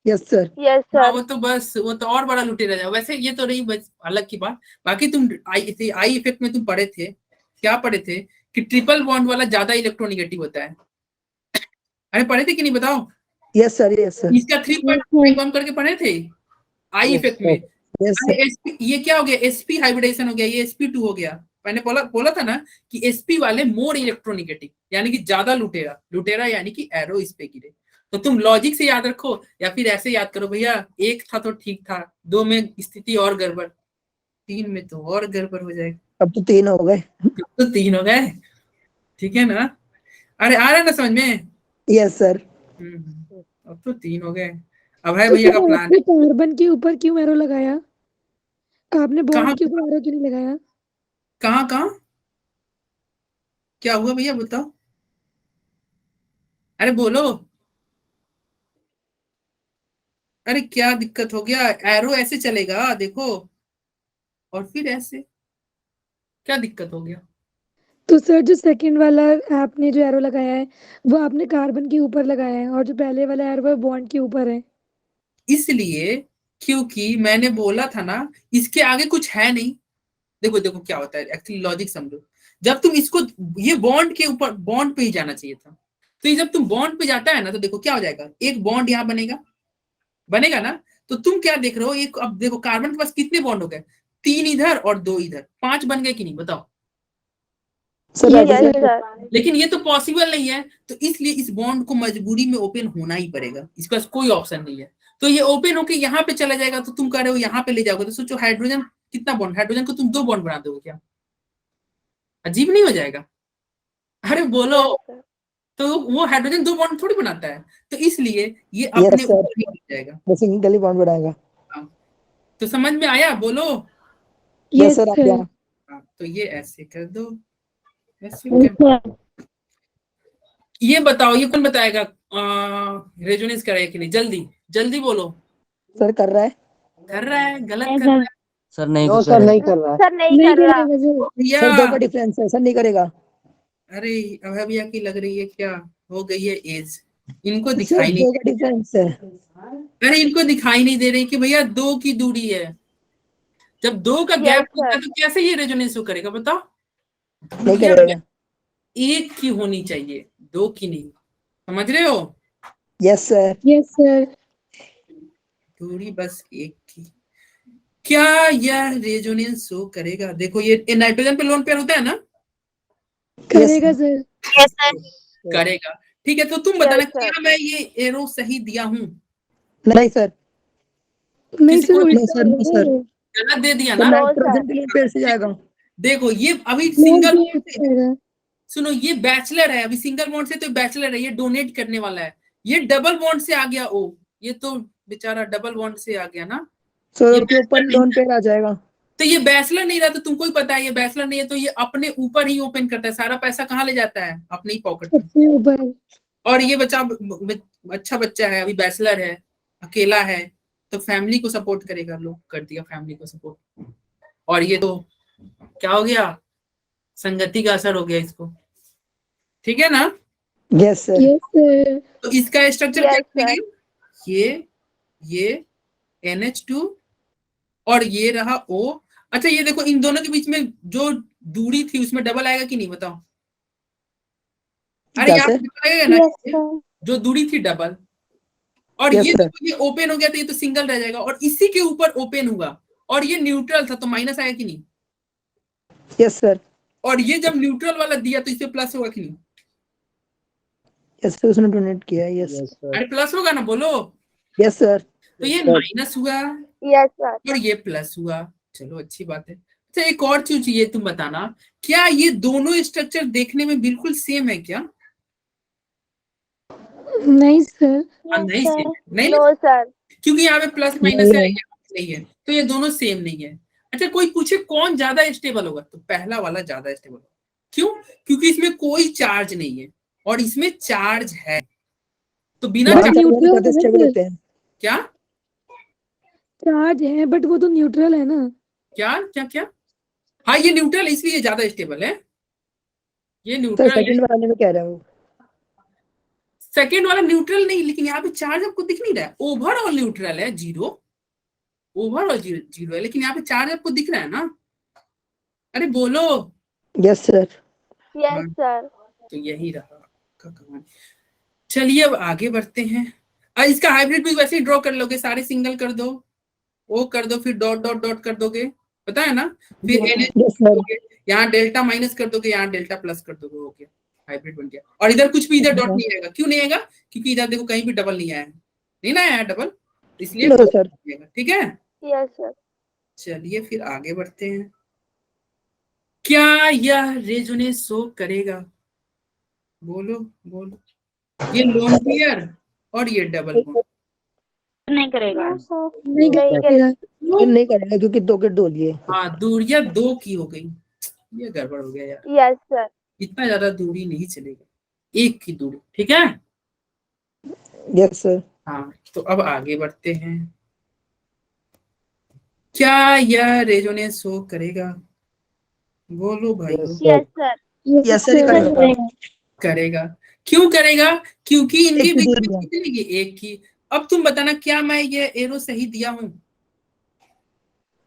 Speaker 2: Yes sir.
Speaker 3: Yes,
Speaker 1: हाँ
Speaker 3: sir.
Speaker 1: वो तो बस वो तो और बड़ा लुटेरा जाए। वैसे ये तो रही बस अलग की बात। बाकी तुम आई इफेक्ट में तुम पढ़े थे, क्या पढ़े थे कि ट्रिपल बॉन्ड वाला ज्यादा इलेक्ट्रोनेगेटिव होता है। अरे पढ़े थे कि नहीं बताओ?
Speaker 2: Yes sir. Yes sir.
Speaker 1: इसका 3.1 करके पढ़े थे आई इफेक्ट में।
Speaker 2: यस
Speaker 1: अरे
Speaker 2: सर।
Speaker 1: SP ये क्या हो गया? sp हाइब्रिडेशन हो गया, ये sp2 हो गया। मैंने बोला बोला था ना कि sp वाले मोर इलेक्ट्रोनेगेटिव, यानी कि ज्यादा लुटेरा। लुटेरा यानी कि एरो इस पे गिरे। तो तुम लॉजिक से याद रखो या फिर ऐसे याद करो, भैया एक था तो ठीक था, दो में स्थिति और गड़बड़, तीन में तो और गड़बड़ हो जाएगी।
Speaker 2: अब तो 3 हो गए।
Speaker 1: तो तीन हो गए, ठीक है ना? अरे आ रहा है ना समझ में?
Speaker 2: Yes sir.
Speaker 1: अब तो तीन हो गए। अब है
Speaker 5: तो
Speaker 1: भैया
Speaker 5: सर
Speaker 1: का प्लान।
Speaker 5: आपने कार्बन के ऊपर क्यों एरो लगाया? आपने
Speaker 1: कहाँ
Speaker 5: बॉन्ड के ऊपर एरो क्यों नहीं लगाया?
Speaker 1: कहाँ कहाँ क्या हुआ भैया बताओ? अरे बोलो। अरे क्या दिक्कत हो गया? एरो ऐसे चलेगा देखो, और फिर ऐसे, क्या दिक्कत हो गया?
Speaker 5: तो सर जो सेकंड वाला आपने जो एरो लगाया है वो आपने कार्बन के ऊपर लगाया है और जो पहले वाला एरो है बॉन्ड के ऊपर है।
Speaker 1: इसलिए क्योंकि मैंने बोला था ना इसके आगे कुछ है नहीं। देखो देखो क्या होता है, एक्चुअली लॉजिक समझो। जब तुम इसको, ये बॉन्ड के ऊपर, बॉन्ड पे ही जाना चाहिए था। तो ये जब तुम बॉन्ड पे जाता है ना, तो देखो क्या हो जाएगा, एक बॉन्ड यहाँ बनेगा, बनेगा ना। तो तुम क्या देख रहे हो, एक अब देखो कार्बन के पास कितने बॉन्ड हो गए? 3 इधर और 2 इधर, 5 बन गए कि नहीं बताओ?
Speaker 2: Sir
Speaker 5: Yes,
Speaker 3: Yes,
Speaker 5: sir.
Speaker 3: sir.
Speaker 1: लेकिन ये तो पॉसिबल नहीं है, तो इसलिए इस बॉन्ड को मजबूरी में ओपन होना ही पड़ेगा, इसके पास कोई ऑप्शन नहीं है। तो ये ओपन होके यहाँ पे चला जाएगा, तो तुम कह रहे हो यहाँ पे ले जाओगे, तो सोचो हाइड्रोजन कितना बॉन्ड, हाइड्रोजन को तुम 2 बॉन्ड बना दोगे क्या? अजीब नहीं हो जाएगा? अरे बोलो।
Speaker 3: Yes, sir.
Speaker 1: तो वो हाइड्रोजन 2 बॉन्ड थोड़ी बनाता है, तो इसलिए ये
Speaker 2: यस
Speaker 1: अपने
Speaker 2: सर।
Speaker 1: ऊपर ही हो जाएगा।
Speaker 2: वो सिंगल ही बॉन्ड बनाएगा।
Speaker 1: हाँ, तो समझ में आया? बोलो।
Speaker 2: Yes
Speaker 5: Yes,
Speaker 2: sir. आ
Speaker 5: sir.
Speaker 2: गया।
Speaker 1: हाँ, तो ये ऐसे कर दो, ऐसे
Speaker 3: Yes,
Speaker 1: कर।
Speaker 3: sir.
Speaker 1: ये बताओ, ये कौन बताएगा रेजोनेंस करेगा कि नहीं? जल्दी जल्दी बोलो।
Speaker 2: सर कर रहा है।
Speaker 1: कर रहा है? गलत
Speaker 3: Yes,
Speaker 1: कर रहा है
Speaker 4: सर नहीं
Speaker 2: नो
Speaker 4: कर
Speaker 2: सर
Speaker 4: रहे।
Speaker 2: नहीं कर रहा है।
Speaker 3: Sir, नहीं
Speaker 5: नहीं
Speaker 3: कर रहा.
Speaker 5: करेगा सर।
Speaker 1: भैया।
Speaker 2: सर 2 का डिफरेंस है, सर नहीं करेगा।
Speaker 1: अरे अभय भैया की लग रही है क्या हो गई है एज, इनको
Speaker 2: सर
Speaker 1: दिखाई नहीं
Speaker 2: 2
Speaker 1: दे
Speaker 2: का डिफरेंस है।
Speaker 1: अरे इनको दिखाई नहीं दे रही कि भैया 2 की दूरी है। जब 2 का
Speaker 3: Yes,
Speaker 1: गैप होता
Speaker 3: sir.
Speaker 1: है तो कैसे ये रेजोनेंस करेगा बताओ?
Speaker 2: नहीं
Speaker 1: दूरियां
Speaker 2: करेगा।
Speaker 1: 1 की होनी चाहिए, 2 की नहीं। समझ रहे हो?
Speaker 2: Yes sir.
Speaker 5: Yes, sir.
Speaker 1: दूरी बस 1 की। क्या यह रेजोनेंस शो करेगा? देखो ये नाइट्रोजन पे लोन पेयर होता है ना?
Speaker 5: करेगा सर।
Speaker 3: Yes, sir.
Speaker 1: करेगा। ठीक है, तो तुम
Speaker 3: Yes,
Speaker 1: बताना
Speaker 3: sir.
Speaker 1: क्या मैं ये एरो सही दिया हूं?
Speaker 2: नहीं सर।
Speaker 5: नहीं
Speaker 1: किसी
Speaker 5: सर
Speaker 1: को
Speaker 2: नो
Speaker 5: उल्टा
Speaker 2: सर, नो सर।
Speaker 5: है।
Speaker 1: गलत दे दिया
Speaker 2: सर
Speaker 1: ना?
Speaker 3: No,
Speaker 2: nitrogen
Speaker 3: sir.
Speaker 2: के लोन पेयर से जाएगा।
Speaker 1: देखो ये अभी
Speaker 5: लोन
Speaker 1: सिंगल,
Speaker 5: पेयर से जाएगा।
Speaker 1: सुनो ये बैचलर है, अभी सिंगल बॉन्ड से तो बैचलर है, ये डोनेट करने वाला है। ये डबल बॉन्ड से आ गया, ओ ये तो बेचारा डबल बॉन्ड से आ गया ना।
Speaker 2: सर
Speaker 1: ये
Speaker 2: उसके ऊपर
Speaker 1: बैचलर नहीं
Speaker 2: लोन
Speaker 1: है,
Speaker 2: पेयर आ जाएगा।
Speaker 1: तो ये बैचलर नहीं रहा, तो तुमको ही पता है ये बैचलर नहीं है, तो ये अपने ऊपर ही ओपन करता है, सारा पैसा कहाँ ले जाता है? अपने ही पॉकेट में।
Speaker 5: अपने ऊपर।
Speaker 1: और ये बच्चा अच्छा बच्चा है, अभी बैचलर है, अकेला है, तो फैमिली को सपोर्ट करेगा। लोग कर दिया फैमिली को सपोर्ट, और ये तो क्या हो गया, संगति का असर हो गया इसको। ठीक है ना?
Speaker 2: Yes sir.
Speaker 5: Yes, sir.
Speaker 1: तो इसका स्ट्रक्चर क्या
Speaker 3: Yes, sir.
Speaker 1: करेंगे? ये NH2 और ये रहा O। अच्छा ये देखो इन दोनों के बीच में जो दूरी थी उसमें डबल आएगा कि नहीं बताओ? अरे
Speaker 2: क्या
Speaker 1: यहाँ पे
Speaker 2: सर?
Speaker 1: डबल आएगा ना,
Speaker 3: Yes, sir.
Speaker 1: जो दूरी थी डबल, और
Speaker 2: यस
Speaker 1: ये
Speaker 2: सर।
Speaker 1: देखो ये ओपन हो गया, तो ये तो सिंगल रह जाएगा, और इसी के ऊपर ओपन हुआ, और ये न्यूट्रल था तो माइनस आया कि नहीं?
Speaker 2: Yes sir.
Speaker 1: और ये जब न्यूट्रल वाला दिया तो इससे प्लस होगा कि नहीं?
Speaker 2: यस सर उसने डोनेट किया है। यस
Speaker 1: अरे प्लस होगा ना, बोलो।
Speaker 2: Yes sir.
Speaker 1: तो ये
Speaker 4: Sir.
Speaker 1: माइनस हुआ
Speaker 3: Yes, sir.
Speaker 1: और ये प्लस हुआ। चलो अच्छी बात है। अच्छा एक और चीज ये तुम बताना, क्या ये दोनों स्ट्रक्चर देखने में बिल्कुल सेम है क्या?
Speaker 5: नहीं सर।
Speaker 1: हाँ,
Speaker 3: No,
Speaker 1: नहीं
Speaker 3: sir.
Speaker 1: सेम नहीं
Speaker 3: No, sir.
Speaker 1: क्योंकि यहाँ पे प्लस माइनस
Speaker 2: नहीं,
Speaker 1: है,
Speaker 2: नहीं।
Speaker 1: यहाँ पे नहीं है, तो ये दोनों सेम नहीं है। अच्छा कोई पूछे कौन ज्यादा स्टेबल होगा, तो पहला वाला ज्यादा स्टेबल होगा। क्यों? क्योंकि इसमें कोई चार्ज नहीं है और इसमें चार्ज है, तो बिना
Speaker 5: बट
Speaker 1: चार्ज
Speaker 5: न्यूट्रल
Speaker 2: ज्यादा
Speaker 5: है ना
Speaker 2: स्टेबल
Speaker 5: सर,
Speaker 2: होते हैं।
Speaker 1: क्या
Speaker 5: चार्ज है बट वो तो न्यूट्रल है ना।
Speaker 1: क्या क्या क्या? हाँ ये न्यूट्रल इसलिए ज्यादा स्टेबल है, ये
Speaker 2: सर
Speaker 1: न्यूट्रल है।
Speaker 2: सेकंड वाले में कह रहा हूँ।
Speaker 1: सेकेंड वाला न्यूट्रल नहीं, लेकिन यहाँ पे चार्ज आपको दिख नहीं रहा है। ओवरऑल न्यूट्रल है, जीरो, ओवरऑल जीरो है, लेकिन यहाँ पे चार्ज आपको दिख रहा है ना। अरे बोलो।
Speaker 2: Yes sir.
Speaker 3: Yes, sir.
Speaker 1: तो यही रहा आपका कमाल। चलिए अब आगे बढ़ते हैं। इसका हाइब्रिड भी वैसे ही ड्रॉ कर लोगे, सारे सिंगल कर दो, ओ कर दो, फिर डॉट डॉट डॉट कर दोगे, पता है ना। फिर
Speaker 2: यस सर।
Speaker 1: यहाँ डेल्टा माइनस कर दोगे, यहाँ डेल्टा प्लस कर दोगे, हो गया, हाइब्रिड बन गया। और इधर कुछ भी इधर डॉट नहीं आएगा। क्यों नहीं आएगा? क्योंकि इधर देखो कहीं भी डबल नहीं आया है, नहीं ना आया है डबल, इसलिए
Speaker 2: नो
Speaker 1: डॉट
Speaker 2: सर।
Speaker 1: नहीं आएगा। ठीक है,
Speaker 3: Yes, sir.
Speaker 1: चलिए फिर आगे बढ़ते हैं। क्या यह रेजोनेंस शो करेगा? बोलो बोलो। ये लोन पेयर और ये डबल बॉन्ड,
Speaker 3: नहीं करेगा।
Speaker 5: नहीं
Speaker 3: नहीं
Speaker 5: करेगा।
Speaker 2: ये नहीं करेगा क्योंकि दो के दो लिए।
Speaker 1: हाँ दूरियां दो की हो गई, ये गड़बड़ हो गया यार,
Speaker 3: Yes, sir.
Speaker 1: इतना ज्यादा दूरी नहीं चलेगा, एक की दूरी। ठीक है,
Speaker 2: यस सर।
Speaker 1: हाँ तो अब आगे बढ़ते हैं। क्या यह रेजोनेंस शो करेगा? बोलो भाइयों।
Speaker 3: Yes, sir.
Speaker 2: यस सर करेगा।
Speaker 1: करेगा। क्यों करेगा? क्योंकि इनके
Speaker 2: एक की
Speaker 1: बीच
Speaker 2: दूरी
Speaker 1: में
Speaker 2: है।
Speaker 1: कितनी लगी? एक की। अब तुम बताना क्या मैं ये एरो सही दिया हूँ?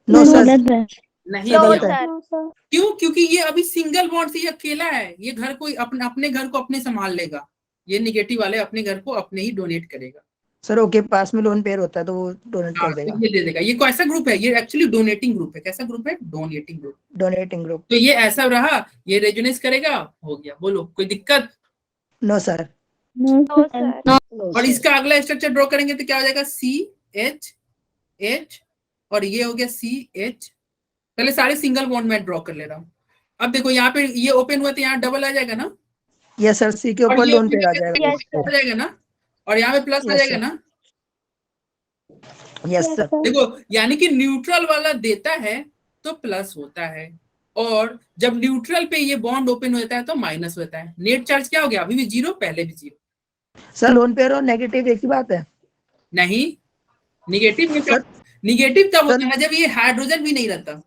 Speaker 2: No sir.
Speaker 1: नहीं
Speaker 3: No,
Speaker 1: दिया
Speaker 2: गलत
Speaker 1: हूँ।
Speaker 3: sir.
Speaker 1: क्यों? क्योंकि ये अभी सिंगल बॉन्ड से ये अकेला है, ये घर को अपने अपने घर को अपने संभाल लेगा, ये निगेटिव वाले अपने घर को अपने ही डोनेट करेगा।
Speaker 2: सर ओके पास में लोन पेयर होता है तो वो डोनेट
Speaker 1: हाँ
Speaker 2: कर
Speaker 1: तो
Speaker 2: देगा।
Speaker 1: ये दे देगा। ये कैसा ग्रुप है? ये एक्चुअली डोनेटिंग ग्रुप है। कैसा ग्रुप है? Donating group.
Speaker 2: Donating group.
Speaker 1: तो ये ऐसा रहा, ये रेजोनेंस करेगा, हो गया। बोलो कोई दिक्कत?
Speaker 2: No sir.
Speaker 3: No, sir.
Speaker 2: No
Speaker 1: और
Speaker 2: सर।
Speaker 1: इसका अगला स्ट्रक्चर ड्रॉ करेंगे तो क्या हो जाएगा? सी एच एच, और ये हो गया सी एच। पहले सारे सिंगल बॉन्ड में ड्रॉ कर ले रहा हूँ। अब देखो यहाँ पे ये ओपन हुआ तो यहाँ डबल आ जाएगा ना,
Speaker 2: यस सर सी के
Speaker 1: और
Speaker 2: ऊपर
Speaker 1: ये
Speaker 2: लोन
Speaker 1: open
Speaker 2: पेयर आ
Speaker 1: करके
Speaker 2: जाएगा।
Speaker 3: Yes, sir.
Speaker 1: आ जाएगा ना, और यहाँ पे प्लस आ
Speaker 2: Yes,
Speaker 1: जाएगा
Speaker 2: sir.
Speaker 1: ना।
Speaker 2: Yes sir.
Speaker 1: देखो यानी कि न्यूट्रल वाला देता है तो प्लस होता है, और जब न्यूट्रल पे ये बॉन्ड ओपन होता है तो माइनस होता है। नेट चार्ज क्या हो गया? अभी भी जीरो, पहले भी जीरो।
Speaker 2: सर लोन पेयर और नेगेटिव एक ही बात है।
Speaker 1: नहीं, निगेटिव में
Speaker 2: सर
Speaker 1: निगेटिव तब
Speaker 2: सर
Speaker 1: होता है जब ये हाइड्रोजन भी नहीं रहता।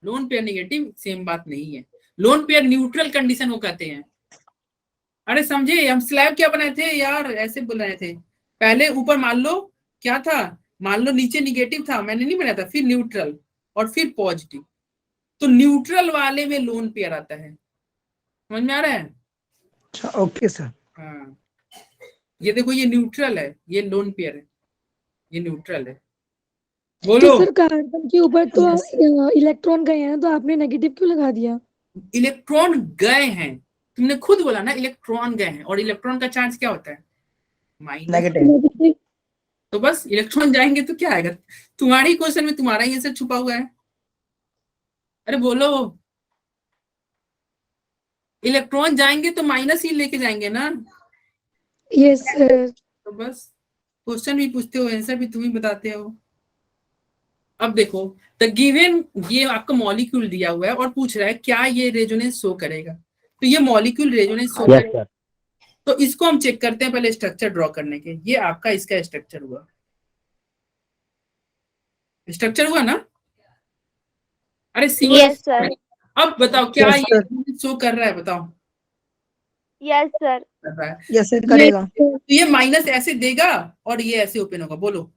Speaker 1: लोन पेयर निगेटिव सेम बात नहीं है। लोन पेयर न्यूट्रल कंडीशन को कहते हैं। अरे समझे? हम स्लैब क्या बनाए थे यार, ऐसे बोल रहे थे। पहले ऊपर मान लो क्या था, मान लो नीचे निगेटिव था, मैंने नहीं बनाया था, फिर न्यूट्रल और फिर पॉजिटिव। तो न्यूट्रल वाले में लोन पेयर आता है। समझ में आ रहा है?
Speaker 2: अच्छा ओके सर।
Speaker 1: हाँ ये देखो, ये न्यूट्रल है, ये लोन पेयर है, ये न्यूट्रल है।
Speaker 5: तो
Speaker 1: बोलो।
Speaker 5: सर कार्बन के ऊपर तो
Speaker 2: Yes.
Speaker 5: इलेक्ट्रॉन गए हैं, तो आपने नेगेटिव क्यों लगा दिया?
Speaker 1: इलेक्ट्रॉन गए हैं, तुमने खुद बोला ना इलेक्ट्रॉन गए हैं, और इलेक्ट्रॉन का चार्ज क्या होता है? माइनस।
Speaker 2: नेगेटिव।
Speaker 5: नेगेटिव।
Speaker 1: तो बस इलेक्ट्रॉन जाएंगे तो क्या आएगा? तुम्हारी क्वेश्चन में तुम्हारा ही आंसर छुपा हुआ है। अरे बोलो, इलेक्ट्रॉन जाएंगे तो माइनस ही लेके जाएंगे ना।
Speaker 5: Yes sir.
Speaker 1: तो बस क्वेश्चन भी पूछते हो, आंसर भी तुम ही बताते हो। अब देखो, द गिवन, ये आपका मॉलिक्यूल दिया हुआ है और पूछ रहा है क्या ये रेजोनेंस शो करेगा। तो ये मॉलिक्यूल रेजोनेंस शो
Speaker 4: Yes,
Speaker 1: करेगा।
Speaker 4: sir.
Speaker 1: तो इसको हम चेक करते हैं पहले स्ट्रक्चर ड्रॉ करने के। ये आपका इसका स्ट्रक्चर हुआ, स्ट्रक्चर हुआ ना। अरे सिंगल।
Speaker 3: Yes, sir.
Speaker 1: अब बताओ क्या
Speaker 2: Yes,
Speaker 1: ये
Speaker 2: sir.
Speaker 1: शो कर रहा है? बताओ।
Speaker 3: Yes, sir.
Speaker 1: कर रहा है।
Speaker 2: यस सर करेगा।
Speaker 1: तो ये माइनस ऐसे देगा और ये ऐसे ओपन होगा। बोलो।